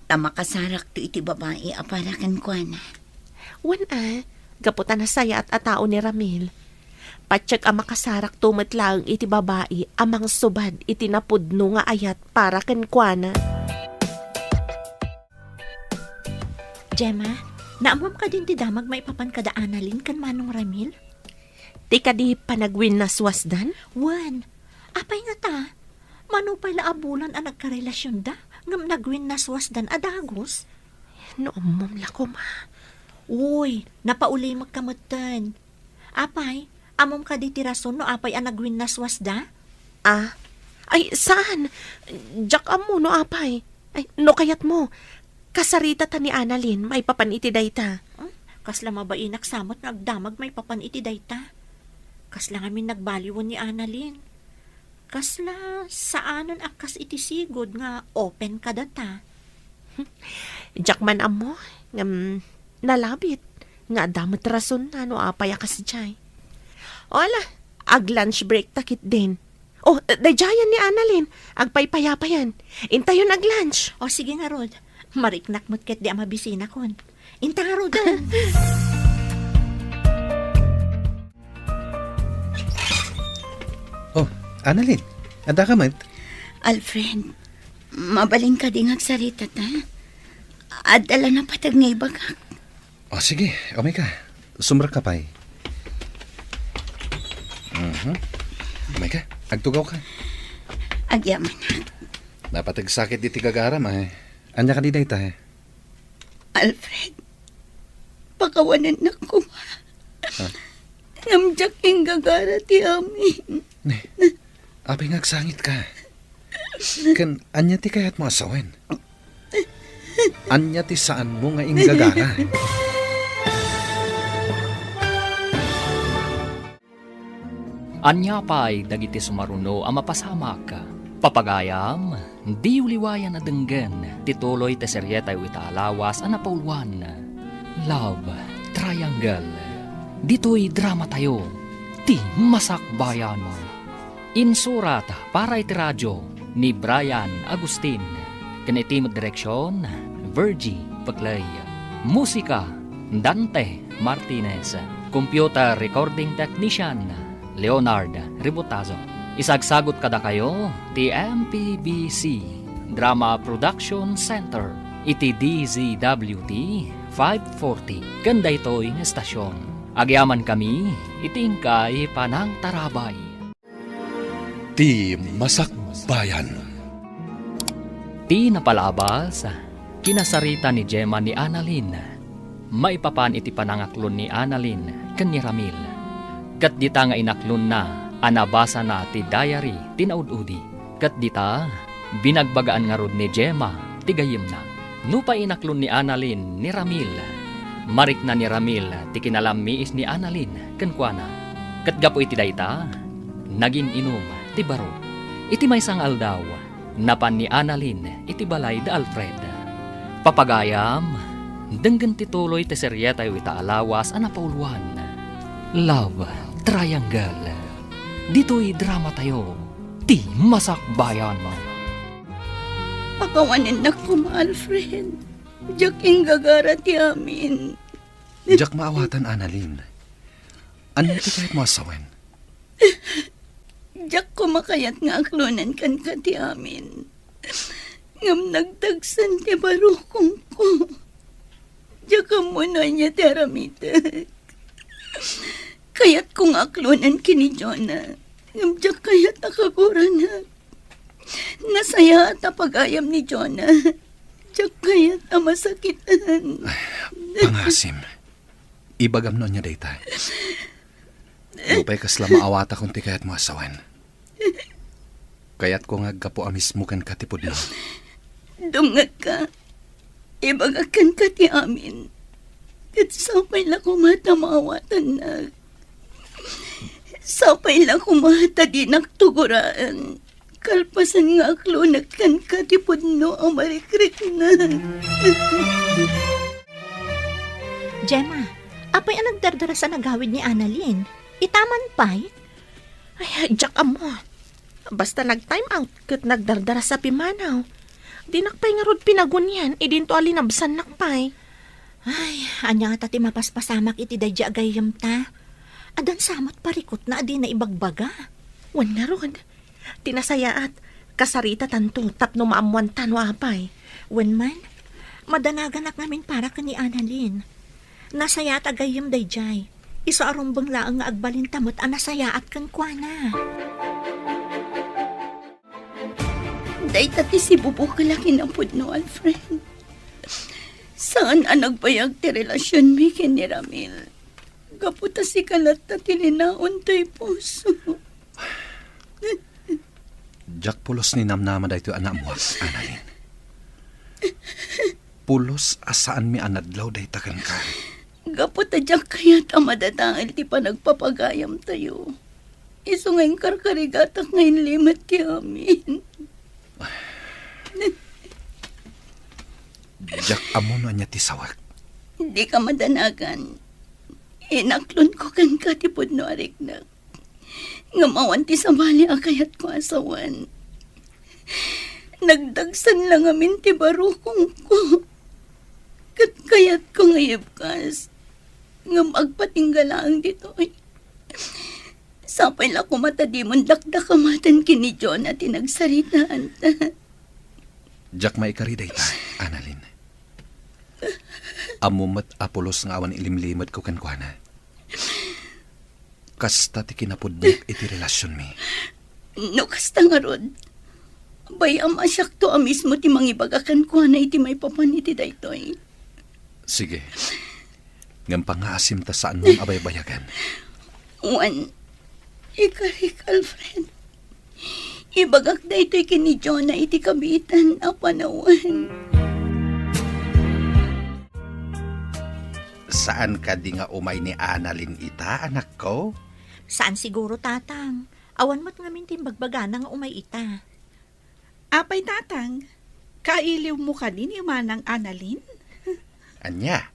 Tamakasarak to iti babae aparakan ko na. Gaputan na saya at atao ni Ramil. Patsyak ang makasarak tumatlaang iti babae amang subad iti napudno nga ayat para kenkwana. Gemma, naamam ka din ti damag maipapan kada Annalyn kan manong Ramil? Ti kadi panagwin na swasdan? Wan, apay nga ta. Manupay la abulan ang nagkarelasyon da, ngam nagwin na swasdan adagos. No, mumla ko ma. Uy, napauli magkamutan. Apay, amom ka di ti rason no apay ang nagwin na swasda? Ay, saan? Jack amo no apay. Ay, no kayat mo. Kasarita ta ni Annalyn, may papaniti dayta. Kasla mabainak samot nga agdamag may papaniti dayta. Kasla ngamin nagbaliwan ni Annalyn. Kasla saanon akas iti sigod nga open ka data. Jack man amo, nalabit. Nga damot rason na no apay akas jay. Ola, ag lunch break takit din. Oh, dayayan ni Annalyn. Agpaypayapayan. Intayon ag lunch. O sige nga Rod, mariknak mo't ket di amabisina kon. Inta nga Rod. Oh, Annalyn, ada ka man? Alfred, mabaling ka ding agsarita ta. Adala na patag nga ibagak. Oh, sige, ka. Sumra ka pa'y. Ka, agtugaw ka. Agyaman na. Dapat agsakit di tigagaram ay. Anya ka di dayta eh. Alfred, pakawanan na ko. Namjak yung gagara ti amin. Apay ngagsangit ka. Kan, anya ti kayat mo asawen. Anya ti saan mo nga inggagara. Anya pa'y dagiti sumaruno ang mapasamak. Papagayam, di uliwayan na denggen, tituloy te seryeta yu itaalawas ang napauluan. Love Triangle. Dito'y drama tayo, ti masakbayan. Insurat para iti radyo ni Brian Agustin. Kanitimod direksyon, Virgie Paclay. Musika, Dante Martinez. Computer recording technician, Leonard Ributazo. Isagsagot kada kayo, TMPBC Drama Production Center, iti DZWT 540. Ganda ito'y estasyon. Agyaman kami, itingkay panang tarabay. Ti Masakbayan. Ti napalabas, kinasarita ni Gemma ni Annalyn. Maipapan iti panangaklon ni Annalyn ken ni Ramil. Kat dita nga inaklon na, anabasa na ti diary tinaududi. Kat dita, binagbagaan nga rod ni Gemma, tigayim na. Nupa inaklon ni Annalyn ni Ramil. Marik na ni Ramil, ti kinalamiis ni Annalyn, kenkwana. Kat gapo iti dayta, naging inom, ti baro. Iti may sang aldaw, napan ni Annalyn, iti balay da Alfred. Papagayam, denggan tituloy ti seryeta yu itaalawas ang napauluan. Love Triangle. Dito'y drama tayo, ti masakbayan mo. Pakawanan na ko, Alfred. Diyak yung gagara ti amin. Diyak maawatan, Annalyn. Anya ti kayat mo asawen? Diyak kumakayat nga aklunan kan ka ti amin. Ngam nagtagsan ti barukong ko. Diyak muna niya ti aramitek. Kayat kong aklunan kini Jonah. Ngam diyak kayat nakagura na. Nasaya at pagayam ni Jonah. Diyak kayat na masakitan. Pangasim. Ibagam no niya dayta. Lupay kasla maawata kung ti kayat mo asawen. Kayat ko nga gapo amis mo kan katipod mo. Dungag ka. Ibagakan ka ti amin. Kat sapay lang kumata maawatan na. Sapay lang kumata di nagtuguraan. Kalpasan nga aklunak kan katipod no ang marikrik na. Gemma, apay ang nagdardara sa nagawid ni Annalyn? Itaman pa'y? Ay, Jack amo. Basta nag-time out kat nagdardara sa pimanaw. Di nakpay nga rod pinagunyan, idinto alinabsan nakpay. Ay, anya nga tati mapaspasamak iti dadya agayam ta. Adan samot parikot na adi na ibagbaga. Wan na rod. Tinasayaat, kasarita tanto, tapno maamuan tano apay. Wen man, madanaganak namin para ka ni Annalyn. Nasayaat agayam dayjay. Iso arumbang laang nga agbalin tamot anasayaat kang kuana. Day tati si Bubo kalaki ng pudno, Alfred. Saan ang nagbayag ti relasyon mi ken ni Ramil? Kaputa si kalat tati linaon to'y puso. Jack pulos ni namnama da ito anak mo, Annalyn. Pulos asaan mi anadlaw da itakan ka. Gapot adyak kaya't amadataal ti pa nagpapagayam tayo. Iso ngayong karkarigatak ngayon limat ki amin. Jack amuno niya ti sawak. Hindi ka madanagan. Inaklon ko kan katipod no arik na. Ngamawan ti sabali akayat ko asawan. Nagdagsan lang amin ti barukong ko. Kayat ko ngayibkas. Ngam agpatinggalang dito. Sapay la ko matadimon dakdakamatan kini John at tinagsaritaan ta. Jack maikari ita, Annalyn. Amumat apulos nga awan ilimlimad ko kankwana. Kasta ti kinapudyak iti relasyon mi. No kasta nga rod. Bayam asyak to mismo ti mangibagakan ko na iti may papaniti daytoy. Sige. Ngam pangaasim ta saan mong abay-bayagan. Juan, ikarik Alfred. Ibagak daytoy kini John na iti kabitan a panawan. Saan ka di nga umay ni Annalyn ita, anak ko? Saan siguro, tatang? Awan mo't ngamin timbagbaga nga umay ita. Apay tatang, kailiw mo ka din yung manang Annalyn? Anya?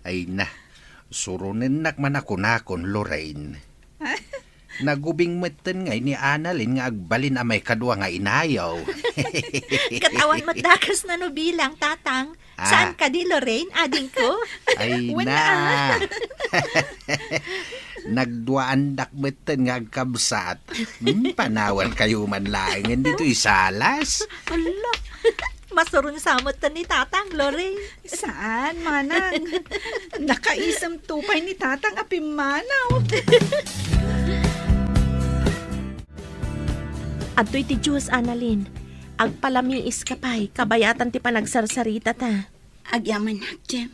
Ay na, surunin nakman ako nakon, Lorraine. Nagubing meten ngay ni Annalyn nga agbalin amay kadwa nga inayaw. Katawan mo't dakas na no bilang, tatang. Saan ka di, Lorraine, ading ko? Ay na. Nagduaan dakmeten nga agkabsat. Panawan kayo man laing dito isalas. Hala, masurun samot ta ni tatang, Lorraine. Saan, manang? Nakaisam tupay ni tatang apimanaw. Adto'y ti Diyos, Annalyn. Agpalamiis ka pa'y, kabayatan ti panagsarsarita ta. Agyaman na, Jem.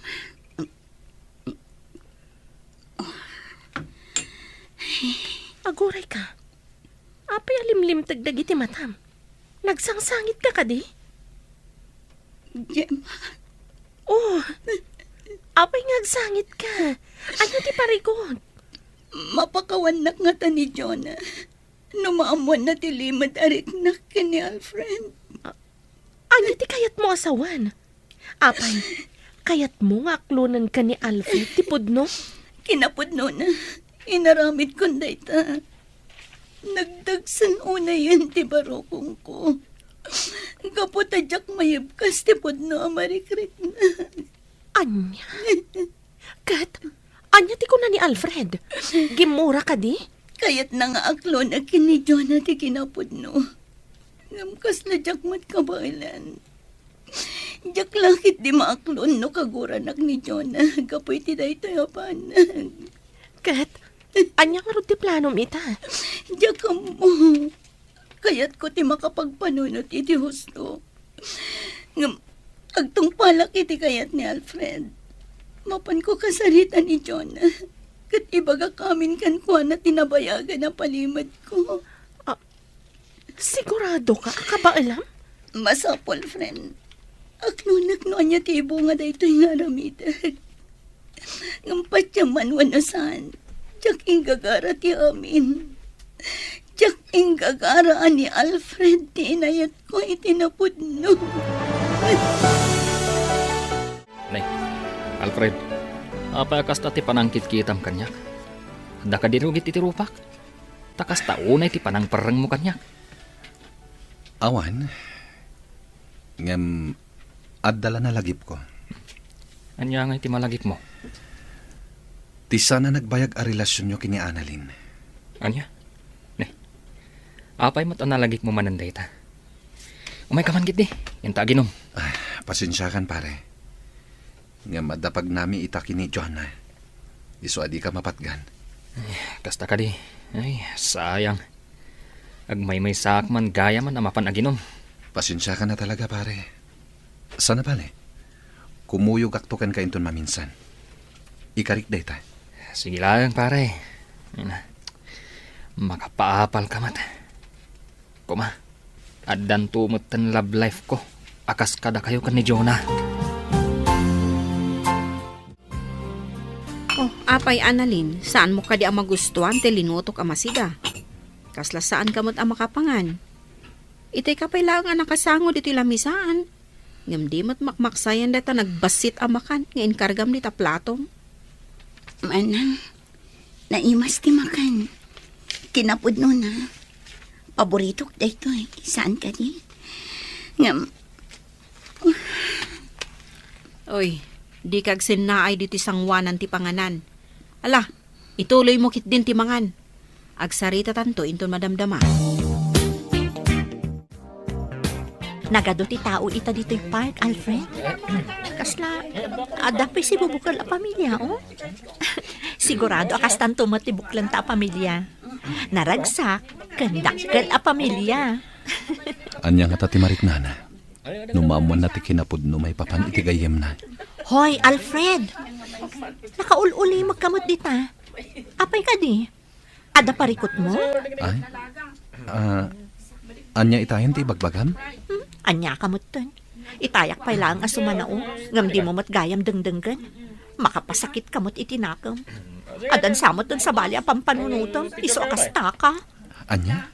Aguray ka. Apay alimlim tagdagi ti matam. Nagsangsangit ka di? Jem, Oh, apay ngagsangit ka. Ano ti parikot? mapakawanak nga ta ni Jonah. Numaamuan na ti limad arik na kini Alfred. Ano ti kayat mo asawan? Apay, kayat mo nga aklunan ka ni Alfred ti pudno? Kinapudno na. Inaramid ko dayta. Nagdagsan una yan ti barokong ko. Kaputadyak mayibkas ti pudno amarikrik na. Anya? Kat, anya ti ko na ni Alfred? Gimura ka di? Kayat na nga aklo na kini Jonah ti kinapudno. Ngamkas na jak mat kabailan. Jak langit di maaklon no kaguranak ni Jonah. Kapoy ti daytoy apanag. Kat, anya nga ro ti plano ita? Jak mo. Kayat ko ti makapagpanunot iti husto. Ngam, agtong palak iti kayat ni Alfred. Mapan ko kasarita ni Jonah. Kat ibaga kamin kan kuha na tinabayagan na palimad ko. Sigurado ka? Ka ba alam? Masapol, friend. Aklunak no anya ti bunga dayto nga ramidag. Ngampat yaman wanasan. Tsak inggagara ti amin. Tsak inggagara ni Alfred ti inayat ko itinapudno. Nay, Alfred, apa kasta ti panangkit kitam kanyak? Handa ka dirugit iti rupak? Takas taunay ti panang pereng mo kanyak. Awan, ngam adala na lagip ko. Anya nga iti malagip mo? Ti sana nagbayag a relasyon nyo kini Annalyn. Anya? Ne, apay mo't analagip mo mananday ta. Umay ka man gid di, yung taginom. Pasensya kan pare. Ngam adapag nami ita kini Joanna. Iso adi ka mapatgan. Kasta ka di. Ay, sayang. Agmay sak man gaya man na mapanaginom. Pasensya ka na talaga pare. Sana pale. Kumuyog aktukan ka inton maminsan. Ikarik dayta. Sige lang pare. Ay na. Makapaapal ka mat. Kuma, addan tumot tan love life ko. Akas kada kayo kan ni Jonah. Oh, apay Annalyn, saan mo ka di ang magustuhan te linutok ang masida? Kasla saan kamot ang makapangan? Itay ka lang ang nakasango dito lamisaan. Ngam di mat makmaksayan data nagbasit ang makan, nga inkargam dita platong. Manang, naimas ti makan. Kinapod no na. Paborito ko dito eh. Saan ka di? Ngam, Oy, di kag sinaay dito sangwanan ti panganan. Ala, ituloy mo kit din ti mangan. Agsarita tanto inton madamdama. Nagado ti tao ita dito'y park, Alfred. Kasla, adapay si bubukal a pamilya, oh. Sigurado akas tanto matibuklan ta a pamilya. Naragsak, kandakkel a pamilya. Anya nga tati mariknana. Numamuan na ti kinapod no may papan itigayem na. Hoy, Alfred! Nakaululi magkamot dita. Apay ka di? Ada parikot mo? Ay? Anya itayan ti bagbagam? Anya kamot ton. Itayak pa lang asumanao. Ngam di mo matgayam dengdenggan. Makapasakit kamot itinakam. Adan samot ton sa bali ang pampanunutom. Iso akas taka. Anya?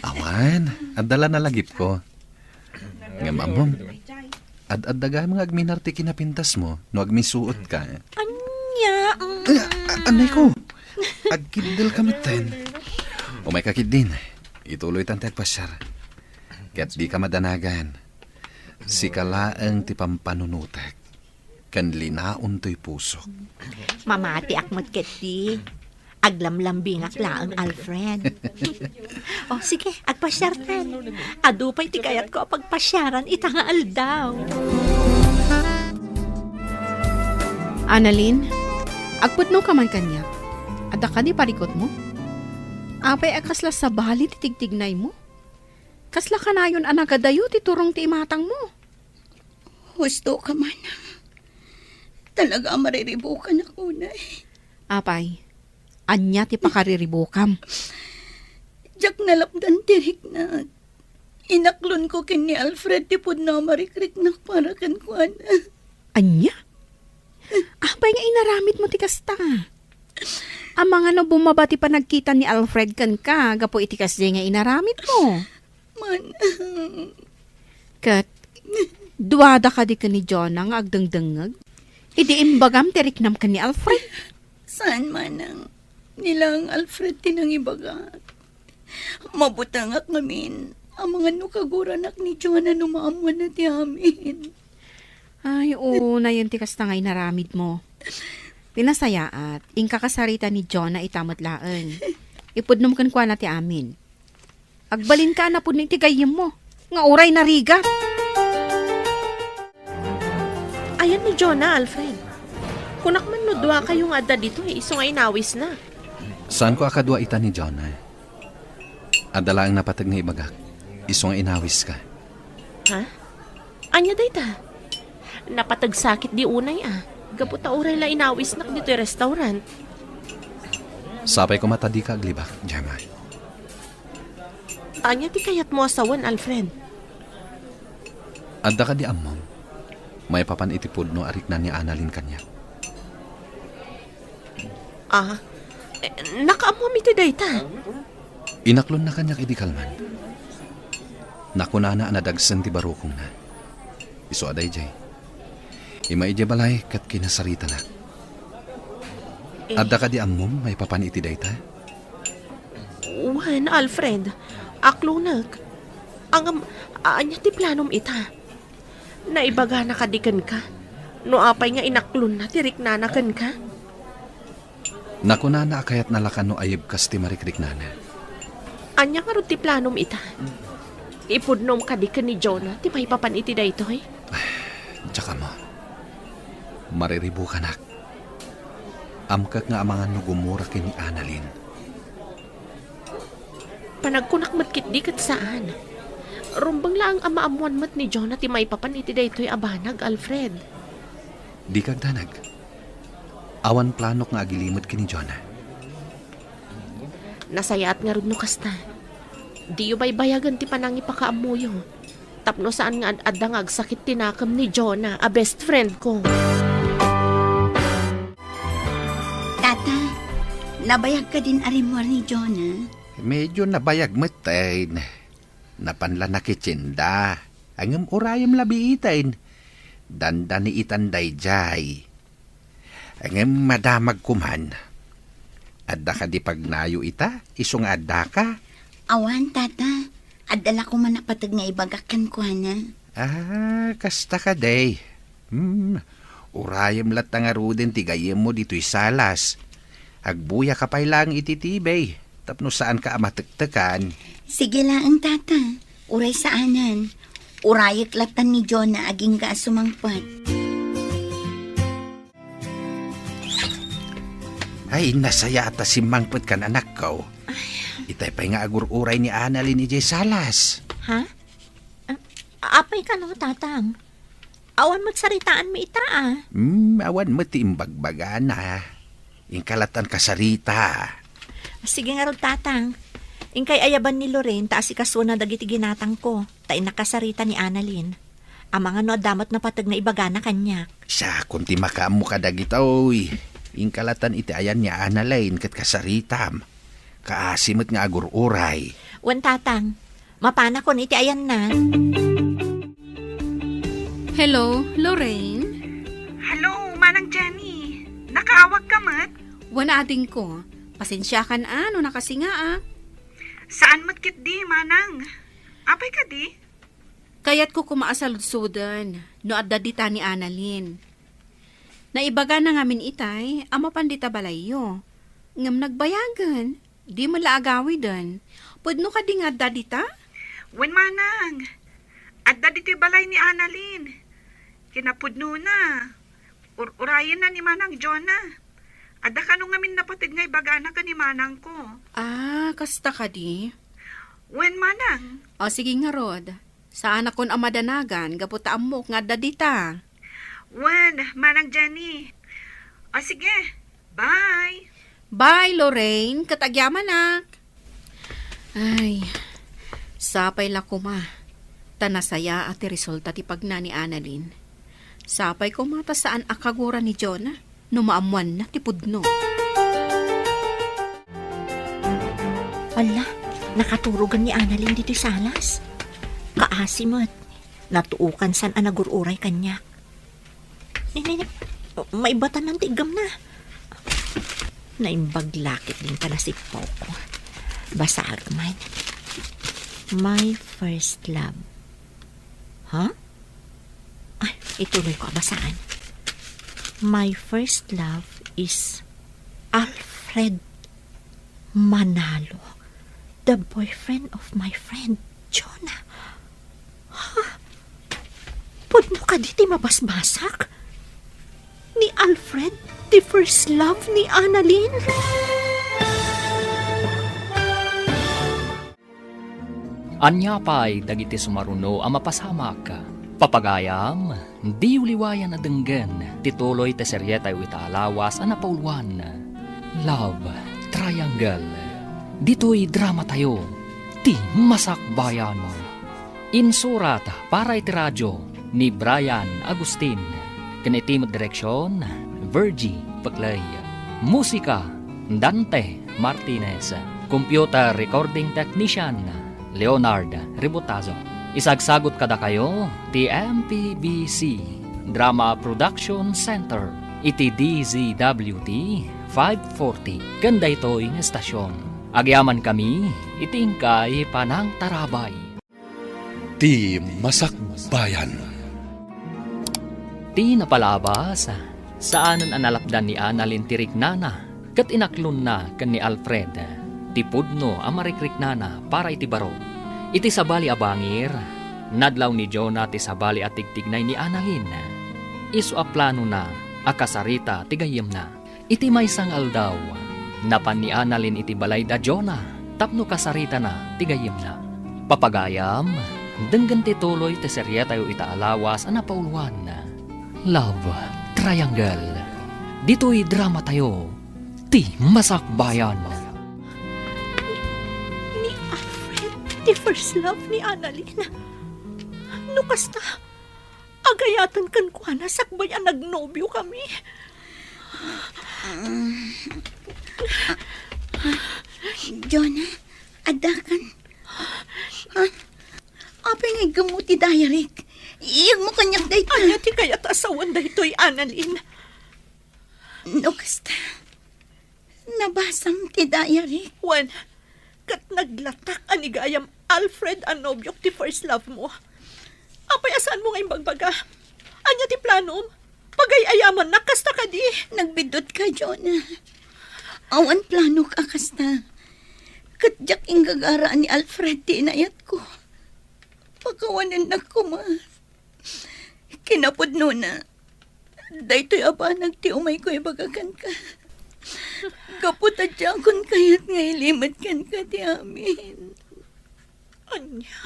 Awan, adala na lagip ko. Nga mamom, ad-daga mga agminar ti kinapintas mo, no agmisuot ka. Anya? Anay ko, agkidil kami ten. O may kakid din, ituloy tan tagpasyar. Kaya't di ka madanagan. Si kalaang ti pampanunutek, kan linaon to'y puso. Mamati akmot keti. Aglamlambing laang Alfred. O sige, agpasyartan. Adupay ti kayat ko pagpasyaran itangaal daw. Annalyn, agputno ka man kanya. Ada ka di parikot mo? Apay akasla sa bali ti tigtignay mo? Kasla ka na yun anagadayo ti turong ti imatang mo. husto ka man. Talaga mariribukan ako na eh. Apay, anya ti pakariribukam. Diyak nalapdan tirik na. Inaklon ko kin ni Alfred ti pud na marikrik na para kan kuan. Anya? Apay nga inaramid mo ti kasta. Ang mga no bumabati pa nagkita ni Alfred kan ka, gapo iti kasi nga inaramid mo. Man, Kat, duwada ka di ka ni Jonah nga agdengdengag. Idi imbagam tiriknam ka ni Alfred. saan man ang nilang Alfred tinang ibagat. Mabutangak ngamin ang mga nukaguranak ni Jonah numaamuan na ti amin. Ay, oo, na yun ti kasta nga inaramid mo. Pinasaya at ingkakasarita ni Jonah itamot laeng. Ipudnom kan kwa na ti amin. Agbalin ka na pud ning tigayem mo. Nga oray na riga. Ayan ni Jonah, Alfred. Kunak man no dua kayong adda dito eh, iso nga inawis na. Saan ko akadwa ita ni Jonah? Adala ang napatag nga ibagak. Isong inawis ka. Ha? Anya dayta? Napatagsakit di unay ah. Gaputa oray la inawis nak dito yung restaurant. Sapay ko matadi ka aglibak, Gemma. Anya ti kayat mo asawan, Alfred. Adda ka di amom. May papan itipod no arik na ni Annalyn kanya. Ah, nakaamom iti dayta. Inaklon na kanya idikalman. Nakunana anadagsan ti barukong na. Iso aday jay. Ima ije balay kat kinasarita na. Adda ka di amom may papan iti dayta? Wan, Alfred. Aklunag. Anya ti planom ita. Naibaga na kadikan ka. No apay nga inaklon na, tirik na nakan ka. Nakunana kayat nalakan no ayib kas ti marikrik nana. Anya nga ron ti planom ita. Ipudnom kadikan ni Jonah, ti may papan iti daytoy. Tsaka mo. Mariribu ka nak. Amkak nga amangan no gumura kini Annalyn. Panagkunak matkit di kat saan. Rumbang lang ang maamuan mat ni Jonah ti may papan iti daytoy abanag, Alfred. Di kag danag. Awan planok nga agilimod kini Jonah. Nasayat nga ron no kasta. Di yu baybayagan ti panang ipakaamuyo. Tapno saan nga ad-adangag sakit tinakam ni Jonah, a best friend ko. Tata, nabayag ka din arimor ni Jonah. Medyo nabayag matain. Napanla na kitsinda. Angam urayam labi itain. Danda ni itanday jay. Angam madamag kuman. Adda ka di pagnayo ita, isong adda ka. Awan, tata. Adala ko man napatag nga ibagakan ko, na. Kasta ka day. Urayam lat nga ruden tigayem mo dito'y salas. Agbuya ka pa'y lang ititibay. Tapno saan ka amatektekan. Sige lang, tata. Uray saanan. Urayak latan ni Jonah aging ka sumangpot. Ay, nasaya ata si mangpet kan anak ko. Itay pa'y nga agur-uray ni Annalyn ni Jay Salas. Ha? Apay ka no, tatang? Awan mo't saritaan mo ita, Awan mo ti imbagbaga na. Ingkalatan ka sarita. Sige nga ron, tatang. Ingkay ayaban ni Loren, taas ikaswa na dagiti ginatang ko. Tay nakasarita ni Annalyn. Ang mga no damat na patag na ibaga na kanya. Siya, kunti makamu ka dagitoy. Ingkalatan iti ayan ni Annalyn kat kasaritam. Kaasimot nga agur-uray. Wan, tatang. Mapana ko iti ayan na. Hello, Lorraine? Hello, Manang Jenny. Nakaawag ka mat? Wana ading ko. Pasensya kan ano nakasinga Saan matkit di, Manang? Apay ka di? Kayat ko kumaasaludsudan, no adda dita ni Annalyn. Naibaga na ngamin itay, ama pandita balayo. Ngam nagbayagan, di mo laagawi dan. Pudno ka di nga adda dita? Wen, Manang. Adda diti balay ni Annalyn. Kinapudno na. Urayan na ni Manang Jonah. Adda ka nung ngamin napatid nga ibagana ka ni Manang ko. Kasta ka di. Wen, Manang? O sige nga Rod, saan akon amadanagan, gaputa amok nga adda dita. Wen, Manang Jenny. O sige, bye. Bye, Lorraine. Katagyaman, nak. Ay, sapay la kuma. Tanasaya at resulta ti pagna ni Annalyn. Sapay ko mata saan akagura ni Jonah. Numaamuan na ti pudno. Ala, nakaturugan ni Annalyn dito salas. Kaasimot. Natuukan san anagururay kanya. Nini, may batan ng tigam na. Naimbaglakit din pala si Poco. Basag man. My first love. Ha? Ay, ituloy ko basaan. My first love is Alfred Manalo, the boyfriend of my friend Jonah. Ha? Pudno ka diti mabasbasak? Ni Alfred, the first love ni Annalyn? Anya pa'y dagiti sumaruno ang mapasamak. Papagayam, di uliwayan na denggen, tituloy te seryeta yu itaalawas ang napauluan. Love Triangle. Dito'y drama tayo, ti masakbayan mo. Insurat para iti radyo ni Brian Agustin. Kanitimod direksyon, Virgie Paclay. Musika, Dante Martinez. Computer recording technician, Leonard Ributazo. Isagsagot kada kayo, TMPBC Drama Production Center, iti DZWT 540. Ganda ito yung estasyon. Agyaman kami, itingkay panang tarabay. Ti Masakbayan. Ti napalabas, saanan analapdan ni Annalyn tiriknana, kat inaklon na kan ni Alfred. Ti pudno amarikriknana para iti baro. Iti sabali abangir, nadlaw ni Jonah ti sabali at tigtignay ni Annalyn. Isu a plano na, akasarita tigayem na. Iti may sangal daw, napan ni Annalyn iti balay da Jonah, tapno kasarita na tigayem na. Papagayam, denggan tituloy ti seryeta yu itaalawas ang napauluan. Love Triangle. Dito'y drama tayo, ti masakbayan. Ni Alfred, ti first love ni Annalyn. Nukas na, agayatan kan kwa na sakbay ang nagnobyo kami. Jonah, adakan. Apay nga gamuti dayarik. Iyag mo kanyak day ta. Anya ti kayat asawan da ito'y Annalyn. No, kasta. Nabasam ti dayarik. Wan, kat naglatak anigayam Alfred ang nobyok ti first love mo. Apay asaan mo ngayong bagbaga? Anya ti planom? Pagayayaman na kasta ka di. Nagbidot ka, Jonah. Awan plano ka, kasta. Katjak ing gagaraan ni Alfred ti inayat ko. Pagkawanan na ko, ma. Kinapod no na. Daytoy aba nagti umay ko ibagakan ka. Kapot at jakon kayat nga ilimat kan ka ti amin. Anya,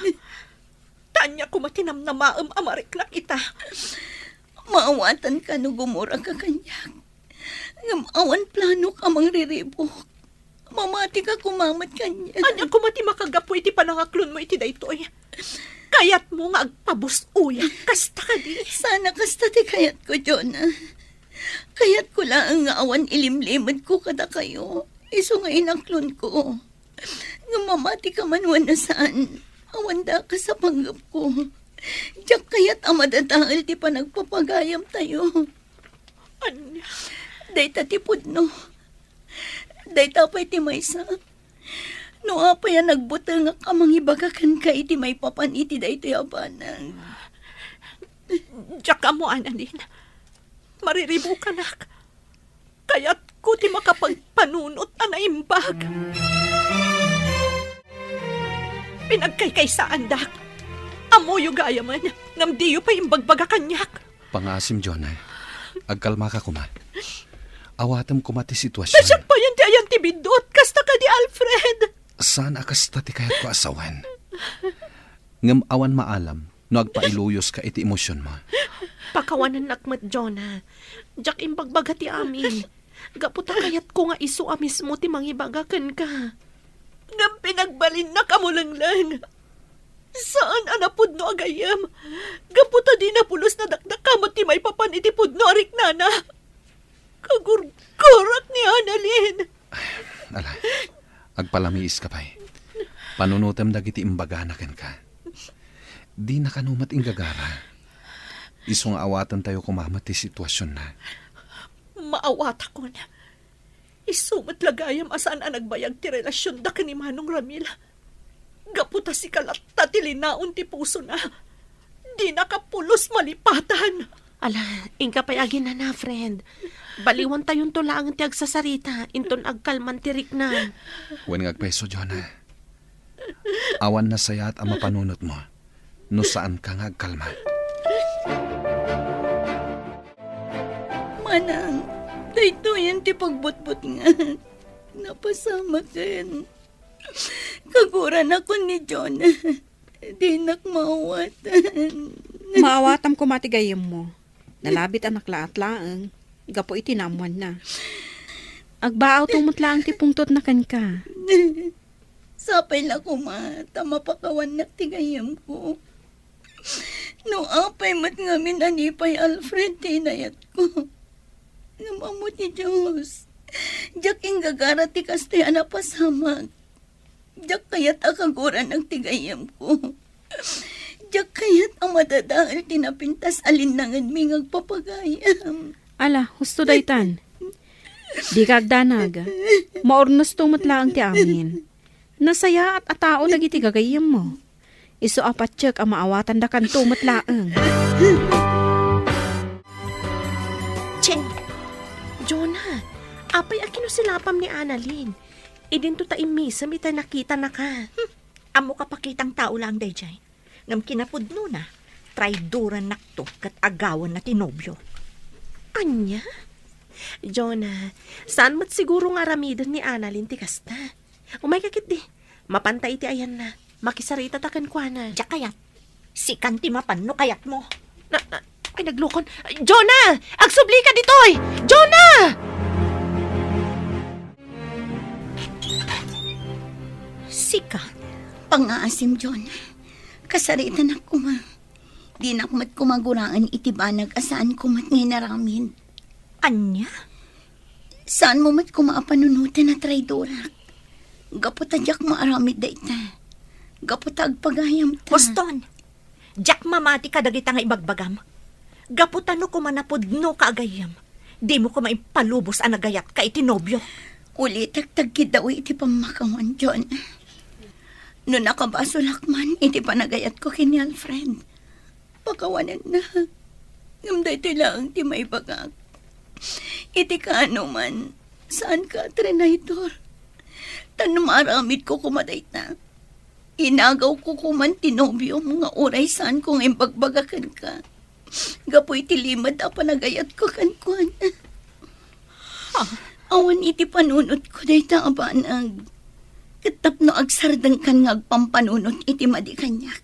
tanya ko matinam na maam amarik na kita. Maawatan ka no gumura ka kanyak. Ngamawan plano ka mang riribok. Mamati ka kumamat kanya. Anya ko mati makagapoy ti panangaklon mo iti daytoy. Kayat mo nga agpabus uyak, kasta ka di. Sana kasta ti kayat ko, Jonah. Kayat ko lang nga awan ilimlimad ko kada kayo. Iso nga inaklon ko. Nga mamati ka man wan na saan. Awan da ka sa panggap ko. Diyak kayat amadadahal ti panagpapagayam tayo. Anya, Dayta ti pudno. Dayta pa'y ti maysa. No apay ang nagbutang nga kamangibagakan ka iti may papan iti daytoy abanang. diyak ka mo, Annalyn. Mariribo ka nak. Kayat ko ti makapagpanunot anaimbag. Pinagkaykaysaan dak. Amo yu gayaman, ngam di yu pa imbagbaga kanyak. Pangasim, Jonah. Agkalma ka kuma. Awatam kuma ti sitwasyon. Nasyak pa yan ti ayan ti bidot, kasta ka di Alfred. Saan akas tati kayat ko asawan? Ngam awan maalam, no agpailuyos ka iti emosyon mo. Pakawanan nakmat, Jonah. Jak imbagbaga ti amin. Gaputa kayat ko nga isu amis mo ti mangibagakan ka. Ngam pinagbalin na kamulanglang. Saan anapod no agayam? Gaputa di na pulos na dakdakamot ti may papan iti pudno arik nana. Kagurgurat ni Annalyn. Ala, agpalamiis ka pa'y. Panunutem dagiti imbaganakan ka. Di nakanumat ing gagara. Isong awatan tayo kumamat ti sitwasyon na. Maawat ako na. Isumat lagayam asaan ang nagbayag ti relasyon da ni Manong Ramil. Gaputa si kalata ti linaon ti puso na. Di nakapulos malipatan. Ala, ingka payagin na, friend. Baliwan tayon to lang ti agsasarita, inton agkalman ti riknan. Huwag ngagpeso, Jonah. Awan na sayat ang mapanunot mo. No saan ka nga agkalma. Manang, dayto yan ti pagbutbut nga. Napasama kan. Kaguran ako ni Jonah. Di nakmawatan. Maawatam ko matigayam mo. Nalabit anak laang. Gapo iti namuan na. Agbaaw tumutlaang ti pungtot na kan ka. Sapay la ko mata, mapakawan na tigayam ko. No apay mat ngamin anipay Alfred tinayat ko. Ngamamo ti Diyos. Diyak ing gagara ti kastay anapasamag. Diyak kayat akaguran ang tigayam ko. Diyak kayat ang madadahal tinapintas alinangan mi ngagpapagayam. Ala, husto daytan. Di kagdanag. Maornos tumutlaang ti amin. Nasaya at atao dagiti gagayam mo. Isu apatsyak ang maawatan da kan tumutlaang. Che, Jonah, apay akino silapam ni Annalyn. Idin to taimisam ita nakita na ka. amo kapakitang tao lang dayjay. Ngam kinapudno na, traidoran nakto kat agawan na tinobyo. Anya? Jonah, saan mat siguro nga ramidan ni Annalyn ti kasta? Umay kakit di, mapantay ti ayan na, makisarita takan kwa na. Diyak kayat, si kanti mapanno kayat mo. Ay, naglukon. Jonah! Agsubli ka ditoy! Jonah! Sika, Pangaasim, John. Kasaritan ako ma. Di na kumat kumaguraan itibanag asaan kumat ngay naramin. Anya? Saan mo mat kumaapanunutan na traidorak? Gaputadyak maaramid da ita. Gaputag pagayam ta. Boston, Jack mamati ka dagita nga ibagbagam. Gaputano ko manapudno ka agayam. Di mo ko maipalubos ang nagayat ka itinobyo. Ulit tagtagkid daw iti pamakawan, John. No nakabasulak man, iti panagayat ko kini Alfred. Pakawanan na. Ngamday lang ti may bagag. Iti ka ano man, saan ka, Trinaitor? Tanong maramid ko kumaday na. Inagaw ko kuman tinobyo mga oray saan kong imbagbagakan ka. Gapoy tilimad a panagayat ko kankuan. Awan iti panunot ko day ta abanag. Katap no agsardang kan nga agpampanunot iti madi kanyak.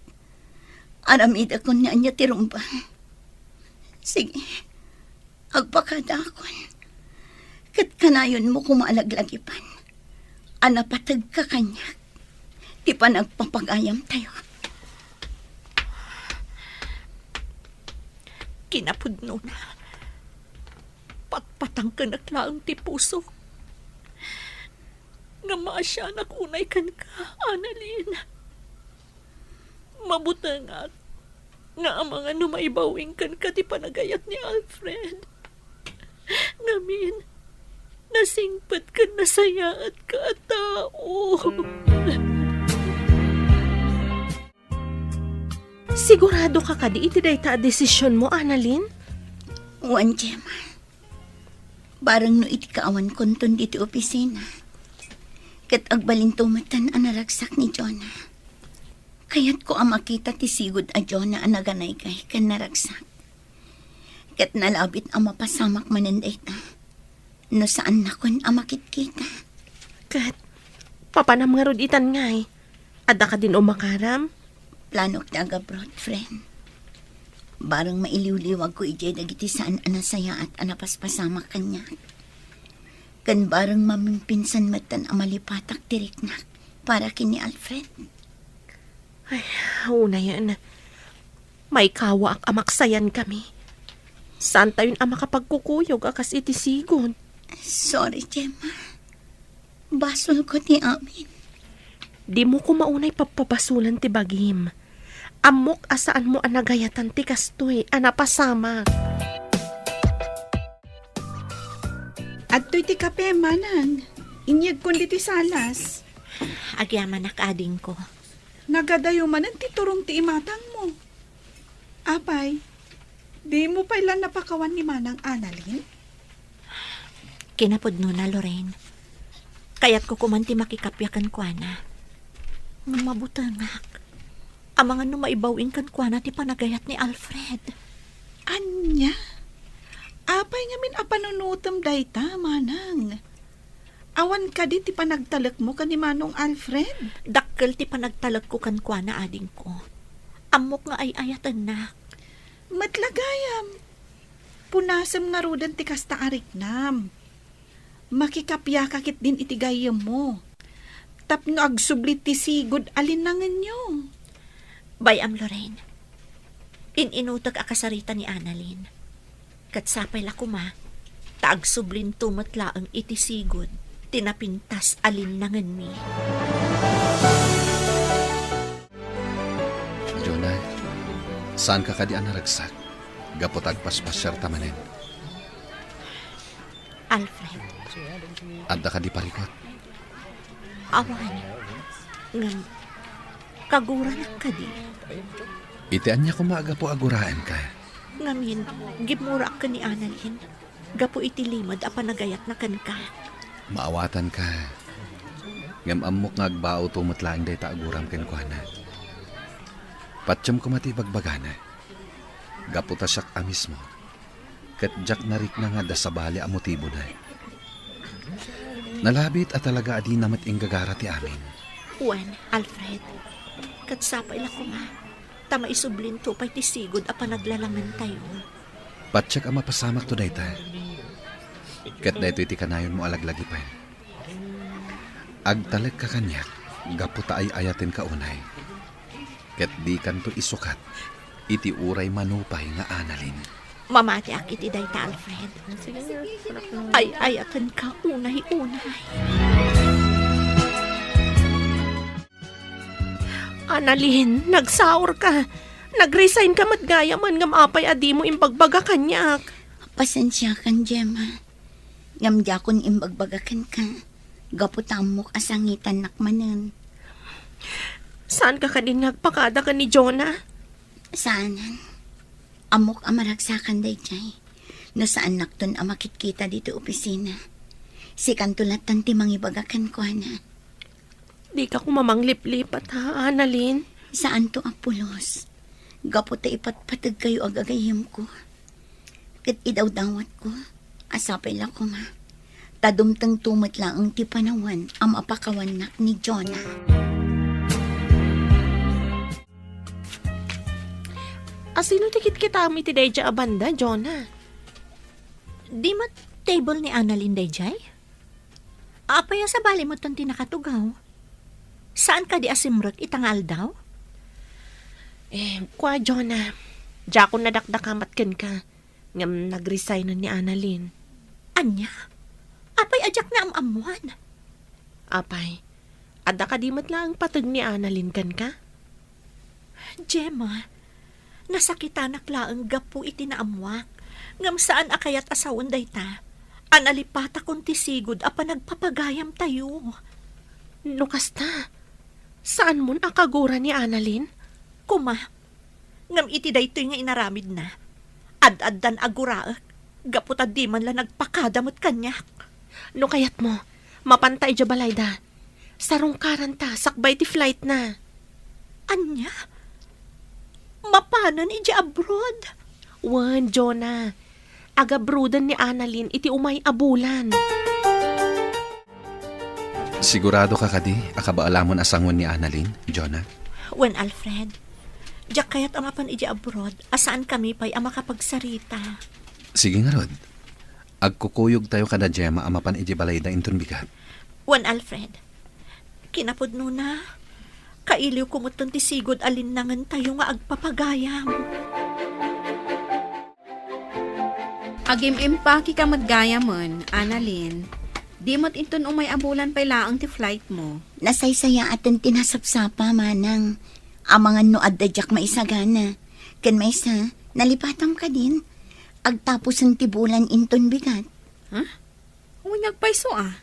Aramid ako niya niya tirumba. Sige, agpakada akon. Kat kanayon mo kumalaglagipan. Anapatag ka kanyak. Di pa nagpapagayam tayo. Kinapudno na. Patpatang ka naklaang ti puso. Nga maasya nakunay kan ka, Annalyn. Mabutangat nga ang mga numaibawing kan ka ti panagayat ni Alfred. Ngamin, nasingpat ka nasayaat ka at tao. Sigurado ka kadi iti dayta desisyon mo, Annalyn? Uwan, Gemma. Barang no iti kaawan konton diti opisina. Kat agbalin tumatan ang naragsak ni Jonah. Kaya't ko ang makita ti sigod a Jonah ang naganay kay kan naragsak. Kat nalabit ang mapasamak mananday ta. No saan na kun ang makit-kita. Kat, papanam nga rod itan ngay. Ada ka din umakaram? Planok taga abroad, friend. Barang mailiw-liwag ko ijay dagiti saan anasaya at anapaspasamak kanya. Kan barang mamimpinsan matan ang malipatak tiriknak para kini Alfred. Ay, una yan. May kawa ak amaksayan kami. Saan tayo ang makapagkukuyog akas iti sigon? Sorry, Gemma. Basol ko ni amin. Di mo ko maunay papabasulan ti bagim. Amok asaan mo anagayatan ti kastoy, anapasamak. At to'y ti kape, manang. Inyag kundi ti salas. Agyaman ading ko. Nagadayo man ang titurong ti imatang mo. Apay, di mo pa ilan napakawan ni manang Annalyn? Kinapudno na, Lorraine. Kaya't ko kumanti makikapyakan kwa na. Nga mabutangak. Ang mga numaibawing kan kwa na ti panagayat ni Alfred. Anya? Apay nga min apanunutom dayta, manang. Awan ka di ti panagtalak mo ka ni Manong Alfred? Dakkel ti panagtalag ko kan kwa na ading ko. Amok nga ay ayatan na. Matlagayam. Punasam nga rudan ti kasta ariknam. Makikapya kakit din itigayam mo. Tapno agsublit ti sigod alinangan nyo. Bayam, Lorraine. Ininutag akasarita ni Annalyn. Katsapay lakuma, taag sublin tumatla ang itisigod, tinapintas alinangan mi. Jonah, saan ka kadi naragsak? Gapotag paspasyar tamanen. Alfred, Adda ka di parikot. awan. Ngam, kaguran ka di. Itian niya kumaga po aguraan ka. Ngamin, gimura ka ni Annalyn. Gapo itilimad a panagayat na kan ka. Maawatan ka. Ngam amok nga agbao tumatlaang day taaguram ken kuana. Patsyam ko mati bagbagana. Gaputa siyak amis mo. Kat jak narik na nga da sa bali ang motibo na. Nalabit at talaga adi namat inggagara ti amin. Uwan, Alfred. Katsapay lakuma. Tama isublin to pa'y tisigod a panaglalaman tayo. Patsak ang mapasamak to dayta. Kat dayto iti kanayon mo alaglagi pa. Agtalag ka kanyak. gaputa ay ayatin ka unay. Ket di kanto isukat, iti uray manupay nga analin. Mamati akit dayta, Alfred. Ay ayatan ka unay-unay. Annalyn, nagsaur ka. Nag-resign ka matgaya man ngam apay adi mo imbagbaga kanyak. Pasensya kan, Gemma. Ngamdya kon imbagbagakan ka. Gaputam mo kasangitan nakmanan. Saan ka din nagpakada ka ni Jonah? Saanan? Amok amaragsakan day jay. No saan nakton amakitkita dito opisina. Si kantulatan ti mangibagakan ko na. Di ka kumamanglip-lipat ha, Annalyn? Saan to apulos? Gaputa ipatpatag kayo agagayim ko. Kat idawdawat ko. Asapay lang ko ma. Tadumtang tumat lang ang tipanawan ang apakawanak ni Jonah. Asino tikit kita mi ti Deja abanda, Jonah? Di mat table ni Annalyn dayjay? Apaya sa bali mo ton tinakatugaw? Saan ka di asimrot itangal daw? Kwa, Jonah. Diya ko nadakdakamatkan ka. Ngam nag-resign na ni Annalyn. Anya? Apay ajak na amamuan. Apay, ada ka di matlaang patag ni Annalyn kan ka? Gemma, nasakitanak laang gapu iti naamwak. Ngam saan akayat asawan dayta? Analipata kon ti sigud apa nagpapagayam tayo. Nukasta, saan mon akagura ni Annalyn? Kuma, ngam iti daytoy nga inaramid na. Ad-addan aguraak, gaputad di man la nagpakadamot kanyak. No kayat mo, mapantay dya balayda. Sarong karanta, sakbay ti flight na. Anya? Mapanan iti abroad? Wan, Jonah. Agabrudan ni Annalyn iti umay abulan. Sigurado ka kadi, akabaalamon asangon ni Annalyn, Jonah? Wen Alfred, diyak kayat amapan iti abroad, asaan kami pa'y amakapagsarita. Sige nga rod. Agkukuyog tayo kada Gemma amapan iti balay da inton bigat. Wen Alfred, kinapudno na, kailiw kumuton ti sigod alinangan tayo nga agpapagayam. Agim impaki ka maggaya mon, Annalyn. Di mo't inton umay abulan pa'y laang ti flight mo. Nasaysaya atin tinasapsapa manang. Amangan no adadyak maisagana. Kan maysa, nalipatam ka din. Agtapos ang tibulan inton bigat. Ha? Unyag paiso ah.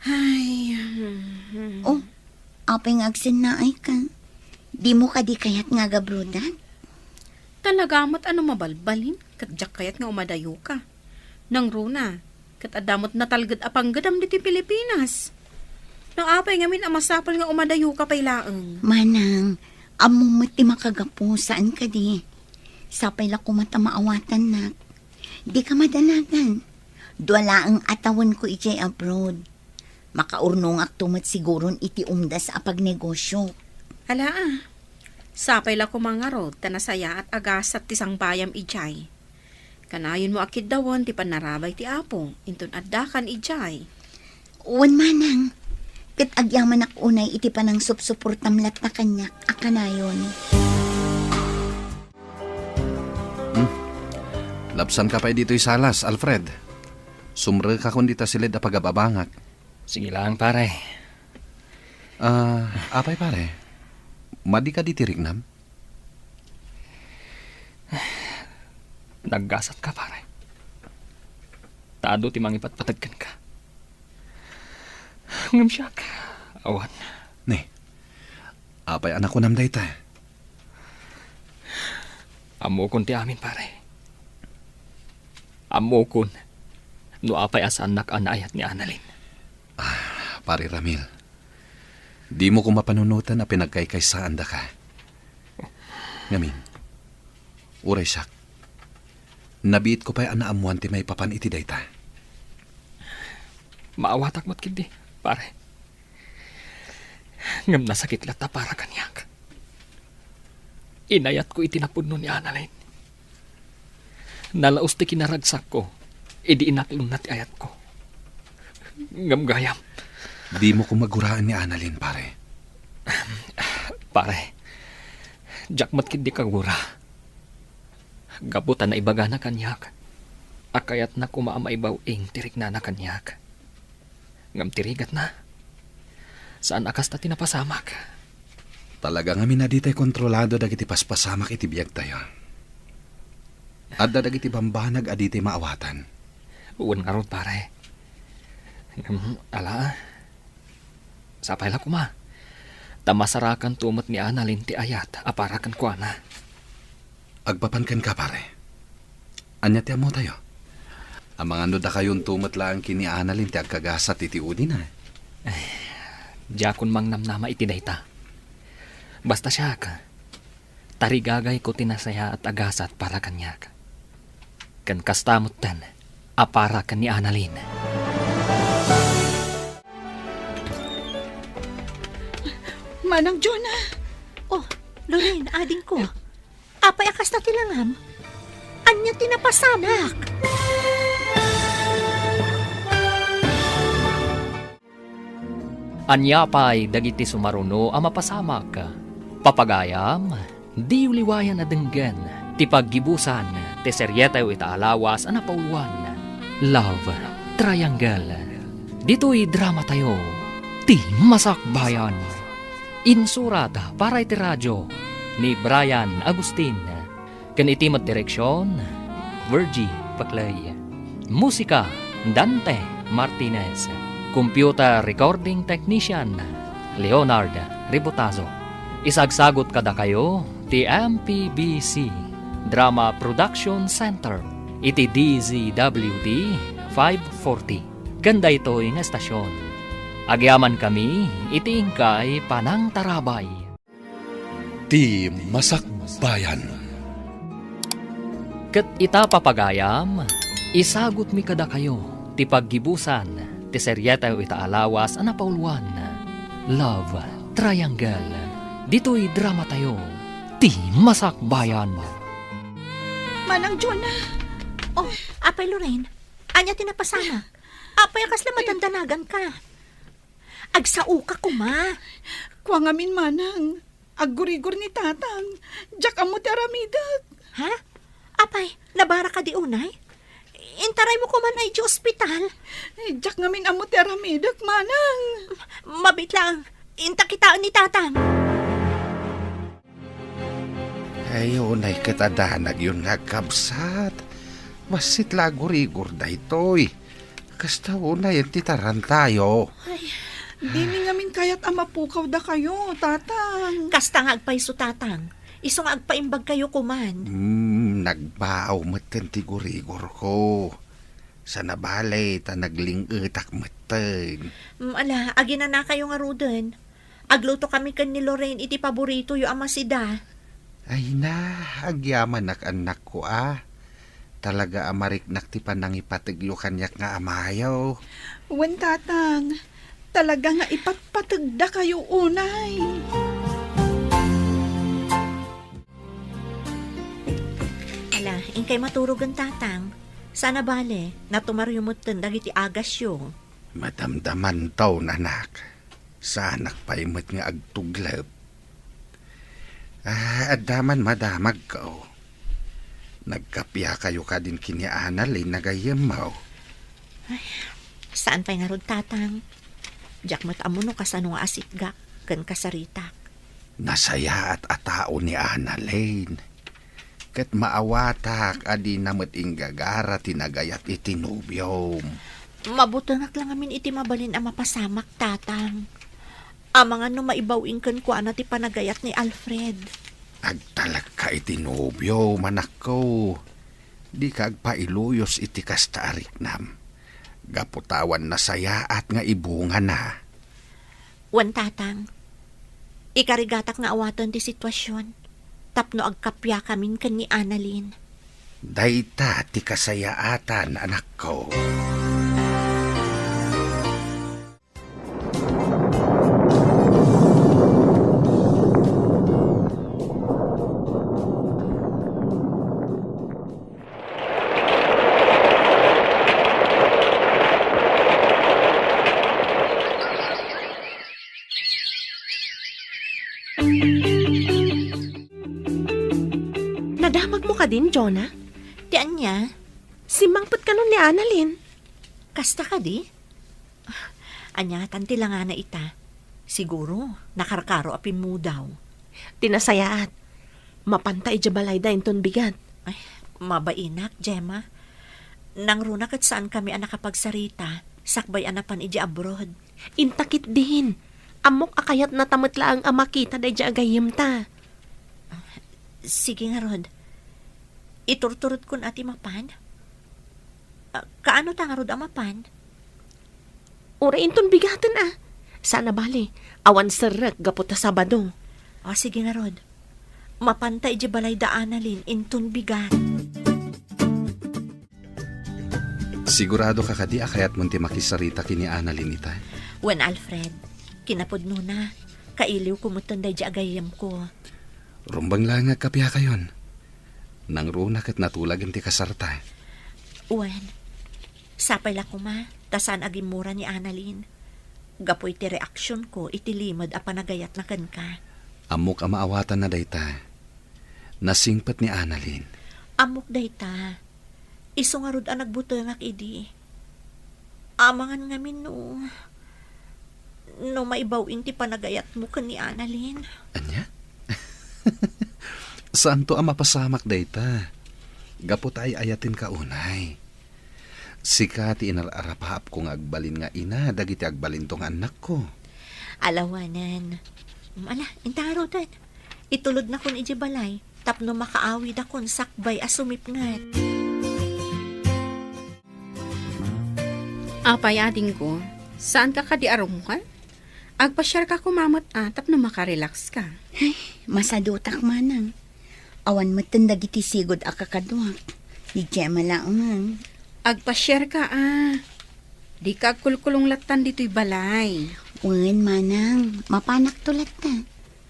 Ay, Oh, apay ngagsin na ay ka. Di mo ka di kayat nga gabrudan? talagamot ano mabalbalin, katjak kayat nga umadayo ka. Nang runa, kat adamot na talgad apang gadam diti Pilipinas. Nang apay ngamin amasapal nga umadayo ka pay laeng. Manang, amumot ti makagapo, saan ka di? Sapay la kumata maawatan na. Di ka madalagan. Duwala ang atawan ko ijay abroad. Makaurnong aktumat siguron iti umdas apag negosyo. Hala ah, sapay la kumangarod, tanasaya at agasat ti sangbayam ijay. Kanayon mo akid dawon ti panarabay ti apo, inton addakan ijay. Uwan manang, kat agyaman ak unay iti panang supsuportamlat na kanyak akanayon. Lapsan ka pa dito'y salas, Alfred. Sumre ka kung dita silid apagababangak. Sige lang, pare. Apay pare, madi ka di tirignam? Naggasat ka, pare. Taado ti mangipatpatagkan ka. Ngamsyak. Awan. Ne, apay anak ko nam dayta. Amo kon ti amin, pare. Amo kon. No apay as anak anayat ni Annalyn. Pare Ramil, di mo ko mapanunutan na pinagkaykaysaan da ka. Ngamin, uray siyak. Nabiit ko pa'y anaamuan ti may papan iti dayta. Maawatak mo't kindi, pare. Ngam nasakit lata para kanyak. Inayat ko itinapudno ni Annalyn. Nalaos ti kinaragsak ko, idi inaklon na ti ayat ko. Ngam gayam, Di mo ko maguraan ni Annalyn, pare. Pare, Jack matkid di kagura. Gabutan na ibaga na kanyak. Akayat na kumaamaibaw tirik na kanyak. Ngam tirigat na. Saan akas ta tinapasamak? Talaga nga minaditay kontrolado dagiti paspasamak iti biyag tayo. Adda dagiti bambanag aditi maawatan. Uwan nga ron, pare. Ala, sapay la kuma. Tamasarakan tumot ni Annalyn ti ayat, aparakan ko na. Agpapankan ka, pare. Anya ti amo tayo. Ang mga nuda kayon tumot lang kini Annalyn ti agkagasat iti udi na. Diyakon mang namnama iti dayta. Basta siya ka. Tarigagay ko tinasaya at agasat para kanyak. Kan kastamot tan, apara kan ni Annalyn. Manang Jonah, Oh, Lorraine, ading ko. Apay akas na tilangam. Anya tinapasamak. Anya pa'y dagiti sumaruno ang mapasamak. Papagayam, di uliwayan na denggan. Ti paggibusan, ti seryetayo itaalawas ang napauluan. Love Triangle. Dito'y drama tayo. Ti Masakbayan. Insurat para iti radyo ni Brian Agustin. Kan iti direksyon, Virgie Paclay. Musika, Dante Martinez. Computer Recording Technician, Leonard Ribotazo. Isagsagot kada kayo, ti MPBC Drama Production Center, iti DZWD 540. Ganda ito'y nga estasyon. Agyaman kami, iti ingkay Panang Tarabay. Ti Masakbayan. Ket ita papagayam, isagot mi kada kayo, ti paggibusan, ti seryetayo itaalawas ang napauluan. Love Triangle. Dito'y drama tayo, ti Masakbayan. Manang Jonah, Oh, apay Lorraine, anya tinapasamak. Apay akas na matandanagan ka. Agsao ka kuma. kuha ngamin manang. Aggurigor ni tatang. Jack amo ti aramidak. Ha? Apay, nabara ka di unay? Intaray mo kuman ay di ospital. Jack ngamin amo ti aramidak, manang. Mabit lang, inta kitaan ni tatang. Ay, unay kitadanag yun nga kabsat. Masit lagurigor da ito'y. Kasta unay ang titaran tayo. Dini ngamin kayat amapukaw da kayo, tatang. Kasta nga agpaiso tatang. Iso nga agpaimbag kayo kuman. Nagbaaw maten ti gurigor ko. Sa nabalay ta naglingetak maten. Ala, agina na kayo nga ruden. Agluto kami kan ni Lorraine iti paborito yu amasida. Ay na, agyaman anak ko Talaga amariknak ti panang ipatiglo kanyak nga amayaw. Wen tatang, talaga nga ipatpatagda kayo unay. Ala, ingkay maturog ang tatang. Sana bale, natumaryumutan dagiti agasyo. Madamdaman taw nanak. Sanak paimot nga agtuglab. Adaman madamag ko. Nagkapya kayo ka din kini Annalyn nagayamaw. Saan pa'y nga rod tatang? Diyak matamuno kasano nga asitgak, kan kasaritak. Nasaya at atao ni Annalyn. Kat maawatak adi namat inggagara tinagayat itinubyom. Mabutanag lang amin iti mabalin ang mapasamak tatang. Amang ano maibawing kan ko ti panagayat ni Alfred. Agtalag ka itinubyo, manak ko. Di ka agpailuyos iti kasta ariknam. Gaputawan na saya at nga ibunga na. Wan tatang, ikarigatak nga awatan ti sitwasyon. Tapno agkapya kamin kan ni Annalyn. Dayta ti kasayaatan, anak ko. ka din, Jonah? Tiyan niya, Si Mangput ka nun ni Annalyn. kasta ka di? Anya, tanti lang nga na ita. Siguro, nakarkaro apin mo daw. Tinasayaat. Mapantay jabalay da inton bigat. Ay, mabainak, Gemma. Nang runak at saan kami ang nakapagsarita, sakbay anapan iji abroad. Intakit din. Amok akayat na tamatla ang amakita da ija agayim ta. Sige nga, Rod. Iturturot kun ati mapan. Kaano ta nga, Rod, ang mapan? Ura inton bigaten ah. Sana bali, awan serak gaputa Sabado. O, sige nga, Rod. Mapantay iji balay da Annalyn, intun bigat. Sigurado ka kadi akayat munti makisarita kini Annalyn ita. Wen Alfred, kinapudno na. Kailiw kumutan da iji agayam ko. Rumbang lang nga kapya kayon. Nang runak at natulag ti kasarta. Wen, sapay la kuma, tasan agimura ni Annalyn. Gapoy ti reaksyon ko, itilimod a panagayat na kan ka. Amok ang maawatan na dayta. Nasingpat ni Annalyn. Amok dayta. Iso nga rod ang nagbutangak idi. Amangan ngamin no. No maibawin ti panagayat mo kan ni Annalyn. Anya? Saan to ang mapasamak dayta? Gapot ay ayatin ka unay. Sika ti inararapahap kong agbalin nga ina, dagiti agbalin tong anak ko. Alawanan. Ala, intarotan. Itulod na kun iji balay. Tapno makaawid akon sakbay asumip ngat. Apay ading ko, saan ka kadiarom ka? Agpasyar ka kumamat tapno makarelax ka. Masadutak manang. Awan matendag iti sigod akakaduak. Di Gemma lang. Agpasyar ka Di ka kulkulong latan dito'y balay. Wen manang, mapanak tulat ta.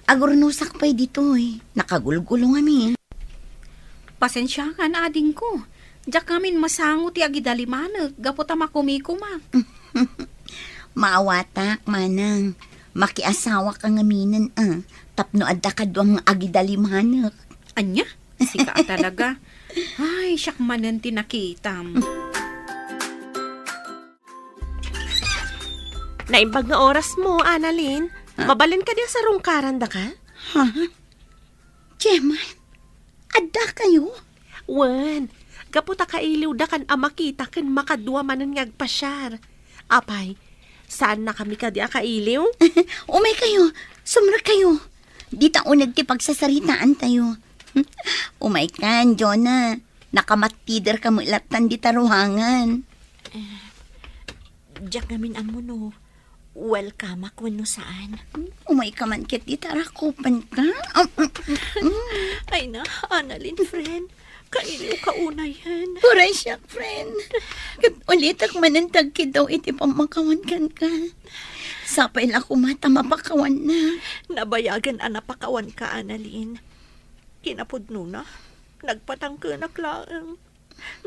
Agurnusak pa'y dito Nakagulgulong amin. Pasensya ka na ading ko. Diyak kamin masangot ti agidalimanag, gapota makumikumak. Maawatak manang. Makiasawa ka ngaminan Tapno adda ka duang agidalimanak. Anya? Sika talaga. Ay, siyak manan tinakitam. Naimbag nga oras mo, Annalyn. Mabalin ka din sa rungkaran da ka? Ha? Gemma, adda kayo? Wen, gaputa kailiw da kan amakita kan makadwa manan ngagpasyar. Apay, saan na kami ka di kailiw? Umay kayo, sumra kayo. Di taunag ti pagsasaritaan tayo. Umay kan, Jonah. Nakamatider ka mo ilatan di taruhangan. Diyak namin amo no. Welcome ako no saan. Umay ka man kit di tarakupan ka. Ay na, Annalyn, friend. Kailiw ka una yan. Puray siya, friend. Kat ulit ak manantag daw iti pamakawan kan ka. Sapay la kumata mapakawan na. Nabayagan anapakawan ka, Annalyn. Kinapudno na. Nagpatangkanak laang.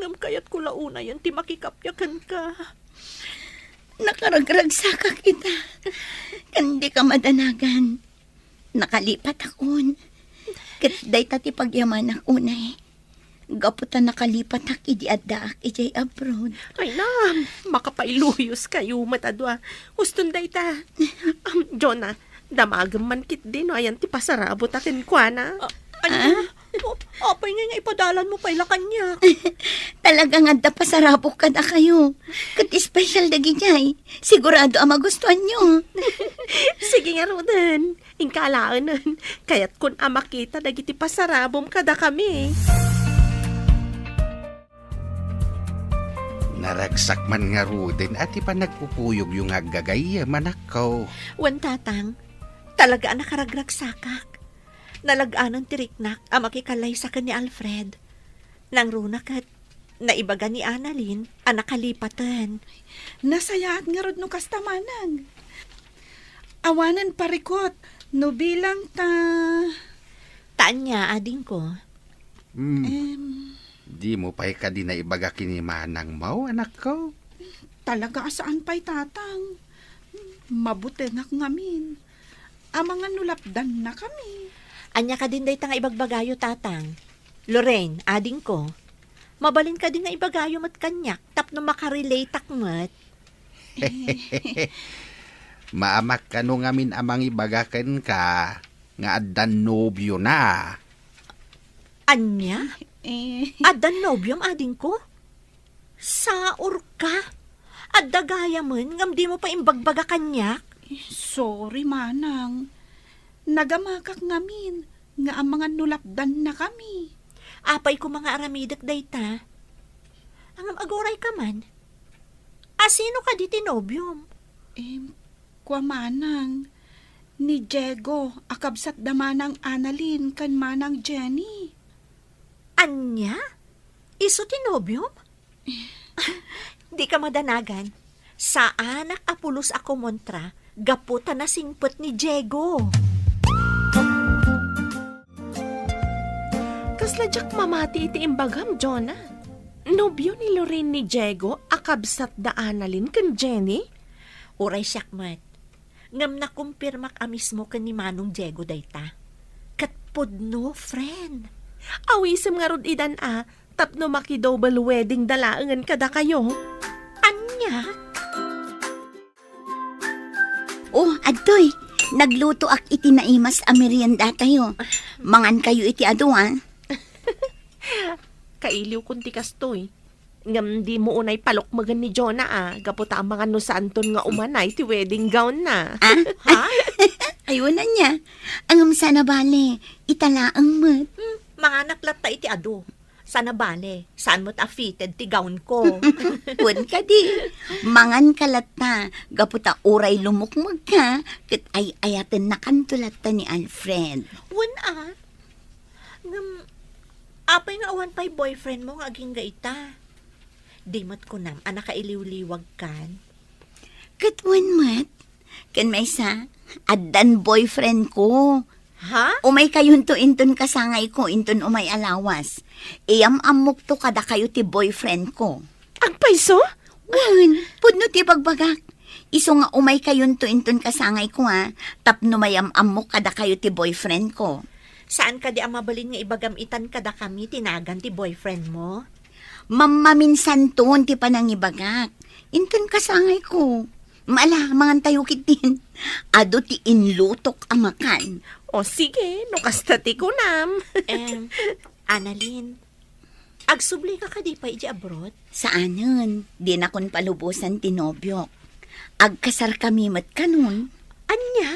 Ngam kayat ko launa yan, ti makikapyakan ka. Nakaragragsa ka kita. Kandi ka madanagan. Nakalipat akon. Kat day tati pagyaman ako na Gaputan nakalipat ak idi adda ak ijay abroad. Ay na, makapailuyos kayo matadwa. Huston day ta. Jonah, damagam man kit din. Ayan ti pasarabot akin kwa na. Ano? Apay nga ipadalan mo pala kanya. Talagang adda pasarabok ka na kayo. Kat special dagi jay. Sigurado ang magustuhan nyo. Sige nga Rodan. Ingkalaan nun. Kaya't kun amakita dagiti pasarabom kada kami. Naragsak man nga ruden at ipa nagpupuyog yung agagay manakaw. Wan tatang, talaga ang nakaragragsakak. Nalaganon tiriknak ang makikalay sa ni Alfred. Nang runak at naibaga ni Annalyn ang nakalipatan. Nasayaat nga rod no kastamanang. Awanan parikot, no bilang ta... Taan niya, ading ko. Di mo pa'y ka di na ibaga kinimanang mau, anak ko. Talaga saan pa'y tatang. Mabuti na ngamin. Ang mga nulapdan na kami. Anya ka din day tanga ibagbagayo tatang. Lorraine, ading ko, mabalin ka din nga ibagayo mat kanyak, tapno makarelate akmat. Maamak ka no ngamin amang ibagakan ka, nga addan nobyo na. Anya? Addan nobyom ading ko? Saor ka? Adda gaya man, ngam di mo pa imbagbaga kanyak? Sorry, manang. Nagamakak ngamin nga ang mga nulapdan na kami. Apay ko mga aramidak dayta. Angam agoray ka man. Asino ka di tinobyom? Kwa manang, ni Diego, akabsat da manang Annalyn, kan manang Jenny. Anya? Iso tinobyom? Di ka madanagan. Sa anak apulos ako montra, gaputa na singpot ni Diego. Kasladyak mamati iti imbagam, Jonah. Nobyo ni Lorraine ni Diego, akabsat da Annalyn kan Jenny? Uray siyakmat. Ngam na kumpirmak amismo kan ni Manong Diego dayta. Katpod no, friend. Awisem nga rod idan tapno maki-double wedding dalaangan kada kayo. Anya? Oh, adtoy, nagluto ak iti naimas a merienda tayo. Mangan kayo iti ado, Kailiw kunti kastoy. Ngam di mo unay palokmagan ni Jonah gaputa ang mga nusanton nga umanay ti wedding gown na. Ha? Ayun na niya. Angam sana bale, italaang mat. Mga naklat ta iti ado. Sana bale, saan mo't fitted ti gown ko? Pun ka di. Mangan kalata, gaputa uray lumukmag ka, kat ay ayaten na kantulata ni Alfred. Ngam, apay nga awan pa'y boyfriend mo nga aging gaita. Di mat ko nam, anak kailiw-liwag kan. Katwan mat, kan may sa, addan boyfriend ko. Ha? Umay kayun to inton kasangay ko, inton umay alawas. Iyam amok to kada kayo ti boyfriend ko. Ang paiso? Wan, pudno ti bagbagak. Iso nga umay kayun to inton kasangay ko tapno mayam amok kada kayo ti boyfriend ko. Saan ka di ang mabalin nga ibagamitan kada kami tinagan ti boyfriend mo? Mamaminsan ton ti panangibagak. Inton kasangay ko. Maala, mangan tayo kitin. Ado ti inlutok amakan. O sige, no kastati ko nam. Annalyn, agsubli ka di pa iji abroad? Saanan? Di na kon palubusan ti nobyok. Agkasar kami mat kanon. Anya?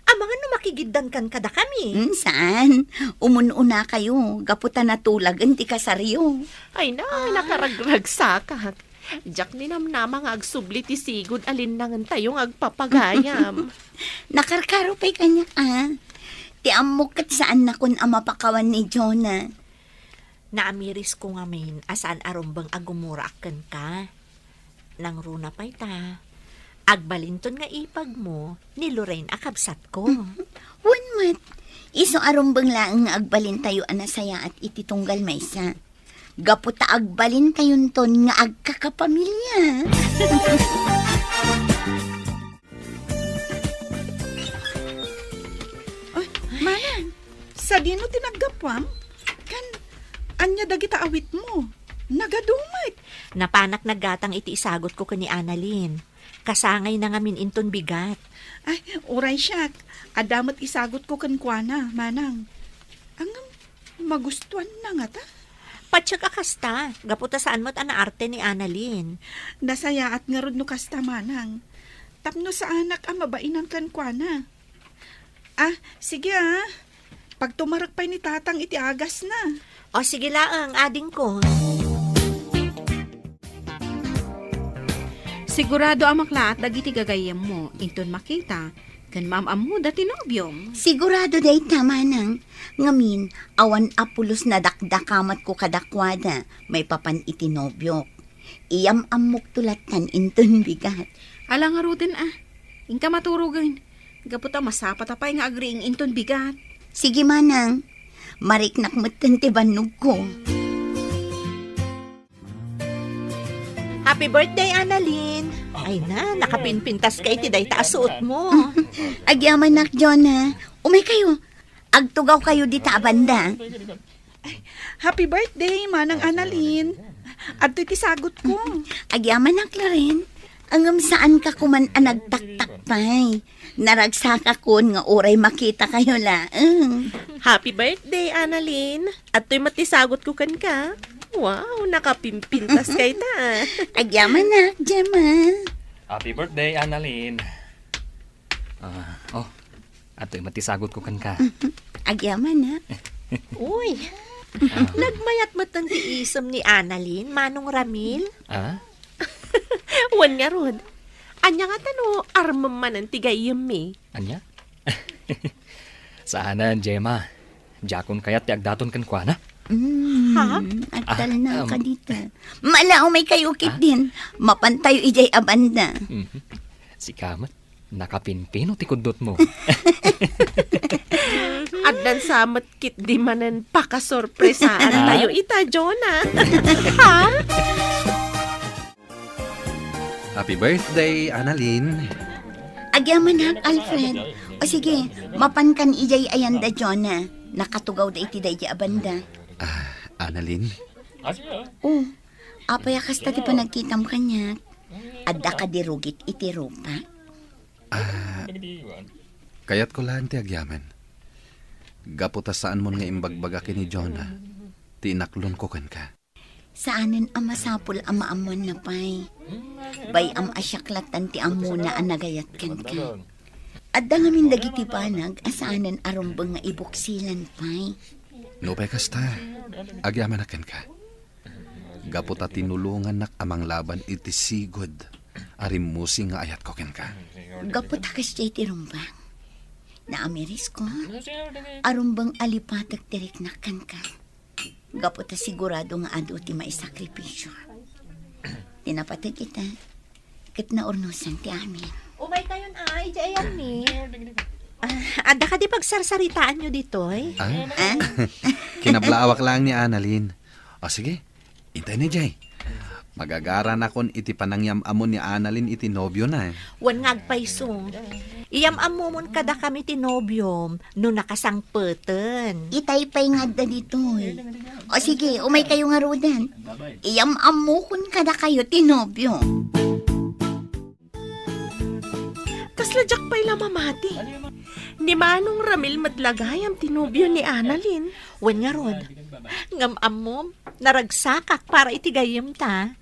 Ang mga numakigiddan kan kada kami. Saan? Umununa kayo. Gaputa na tulagan ti kasaryo. Ay na, nakaragrag sakak. Diyak ni namnama nga agsubli ti sigod alinangan tayong agpapagayam. Nakarkaro pa'y kanya Ti amok kat saan na kun amapakawan ni Jonah. Naamiris ko nga main asaan arumbang agumura akan ka. Nang runa pa'y ta. Agbalinton nga ipag mo ni Lorraine akabsat ko. Wan mat. Iso arumbang laang nga agbalin tayo anasaya at ititunggal maysa. Gaputa agbalin tayon ton nga agkakapamilya. Manang, sa dino tinaggapwam? Kan, anya dagita awit mo. Nagadumay. Napanak nagatang iti isagot ko kani Annalyn. Kasangay na nga inton bigat. Ay, uray siyak. Adamat isagot ko kankwana, manang. Ang magustuhan na nga ta. Patsyak akasta, gaputa saan mo't anaarte ni Annalyn. Nasaya at nga rod no kasta, manang. Tapno sa anak ang mabainan kankwana. Sige Pag tumarak pa ni tatang iti agas na. O sige laang, ading ko. Sigurado amakla at dagiti gagayam mo, inton makita, kan maam-amu dati nobyom. Sigurado day tama nang. Ngamin, awan apulos na dakdakamat ko kadakwada, may papan itinobyok. Iyam amok tulatan inton bigat. Alang nga rutin ingka maturugan. Gaputa masapat apay nga agriing inton bigat. Sige manang, mariknak matan ti bannog ko. Happy birthday, Annalyn! Ay na, nakapinpintas ka iti day taasuot mo. Agyaman nak, Jonah. Umay kayo. Agtugaw kayo di ta banda. Happy birthday, Manang Annalyn. At iti sagot ko. Agyaman na, Claren. Angam saan ka kuman nagtaktak pa'y. Naragsak ako nga oray makita kayo laang. Happy birthday, Annalyn. At to'y matisagot ko kan ka. Wow, nakapimpintas kay ta. Agyaman na, Gemma. Happy birthday, Annalyn. Ato'y matisagot ko kan ka. Agyaman na. Uy, nagmayat mo tang tiisom ni Annalyn, Manong Ramil? Ah? Wan nga rod. Anya nga tano, armam man ang tigayam eh. Anya? Saanan, Gemma. Jakon kayat ti agdaton kan kwa na? Ha? Agtal na ka dito. Malao may kayukit din. Mapantayo ijay abanda. Si Kamat, nakapinpino ti kudot mo. At dan samat kit di manan pakasorpresaan tayo ita, Jonah. Ha? Happy birthday, Annalyn. Agyaman hak, Alfred. O sige, mapankan ijay ayanda, Jonah. Nakatugaw da iti day abanda. Annalyn, Oh, apayakas tati pa nagkitam kanya. Adda ka dirugit iti rupa. kayat ko lang ti agyaman. Gaputa saan mo nga imbagbaga kini Jonah. Tinaklon ko kan ka. Saanan ang masapul ang maamon na pay. Bay am asyaklatan ti amuna ang nagayat kan ka. Adda nga min dagiti panag asaanan arumbang nga ibuksilan pay. No pay kasta. Agyaman akan ka. Gaputa tinulungan nak amang laban iti sigod. Arimusi nga ayat ko ken ka. Gapot hakas jay ti rumbang. Naamiris ko. Arumbang alipatag tirik na kan ka. Gapot sigurado nga adu ti maisakripisyo. Tinapatag kita. Kat na urnusan ti amin. Umay kayon ay, jayan mi. Ada ka di pagsarsaritaan nyo dito eh. Kinablawak lang ni Annalyn. O sige, intay ni Jay. Magagaran akon iti panangyam amon ni Annalyn iti nobyo na. Wan ngagpaysong. Iyam amumon kada kami tinobyom no nakasangpeten. Itay pa'y nga da dito eh. O sige, umay kayo nga rodan. Iyam amukon kada kayo tinobyo. Kasladyak pa'y lamamati. Ni Manong Ramil madlagayam tinubyo ni Annalyn. Wan nga rod. Ngam amom, naragsakak para itigayim ta.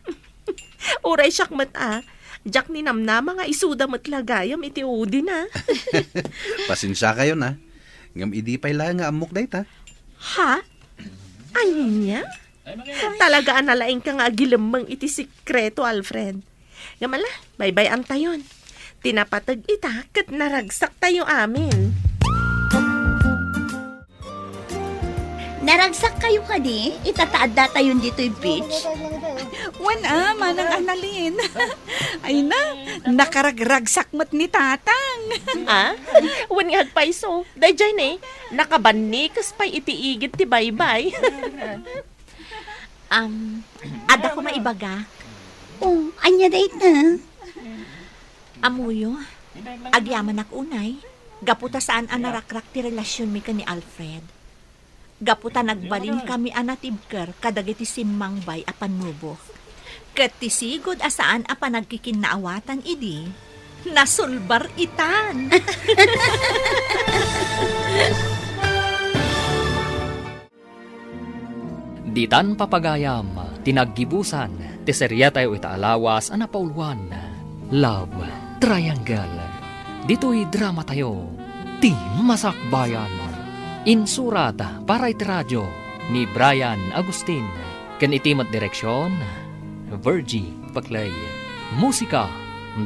Uray siyak mata. Jak ni namnama nga isuda matlagayam iti udi na. Pasensya kayo na. Ngam idi pa'y lang nga amok day ta. Ha? Anya? Talaga analaing ka nga agilamang iti sikreto, Alfred. Ngamala, bye-bye ang tayon. Tinapatag ita kat naragsak tayo amin. Naragsak kayo ka di? Itataada tayo dito'y beach. Wana, Manang Annalyn. Ay na, nakaragragsak mat ni Tatang. Wan nga agpaiso. Dayjay na nakabanikas pa'y itiigit ti bye-bye. Ada ko maibaga. Oh, anya date na. Amuyo, agyaman ak unay. Gaputa saan ang narakrak ti relasyon mi ka ni Alfred. Gaputa nagbalin kami anatibker kadagiti simmang bay apan nubo. Kat tisigod asaan apan nagkikinnaawatan idi. Nasulbar itan. Ditan papagayam, tinaggibusan, ti serya tayo itaalawas, anapauluan, Love Triangle. Dito'y drama tayo, ti Masakbayan. Insurat para iti radyo ni Brian Agustin. Ken itimat direksyon, Virgie Paclay. Musika,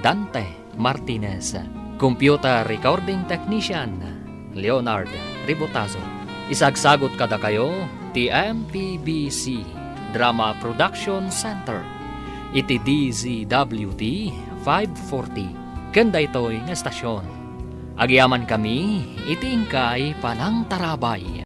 Dante Martinez. Computer recording technician, Leonard Ribotazo. Isagsagot kada kayo, TMPBC Drama Production Center. Iti DZWT 540. Kanda ito'y nga estasyon. Agyaman kami, itingkay panang tarabay.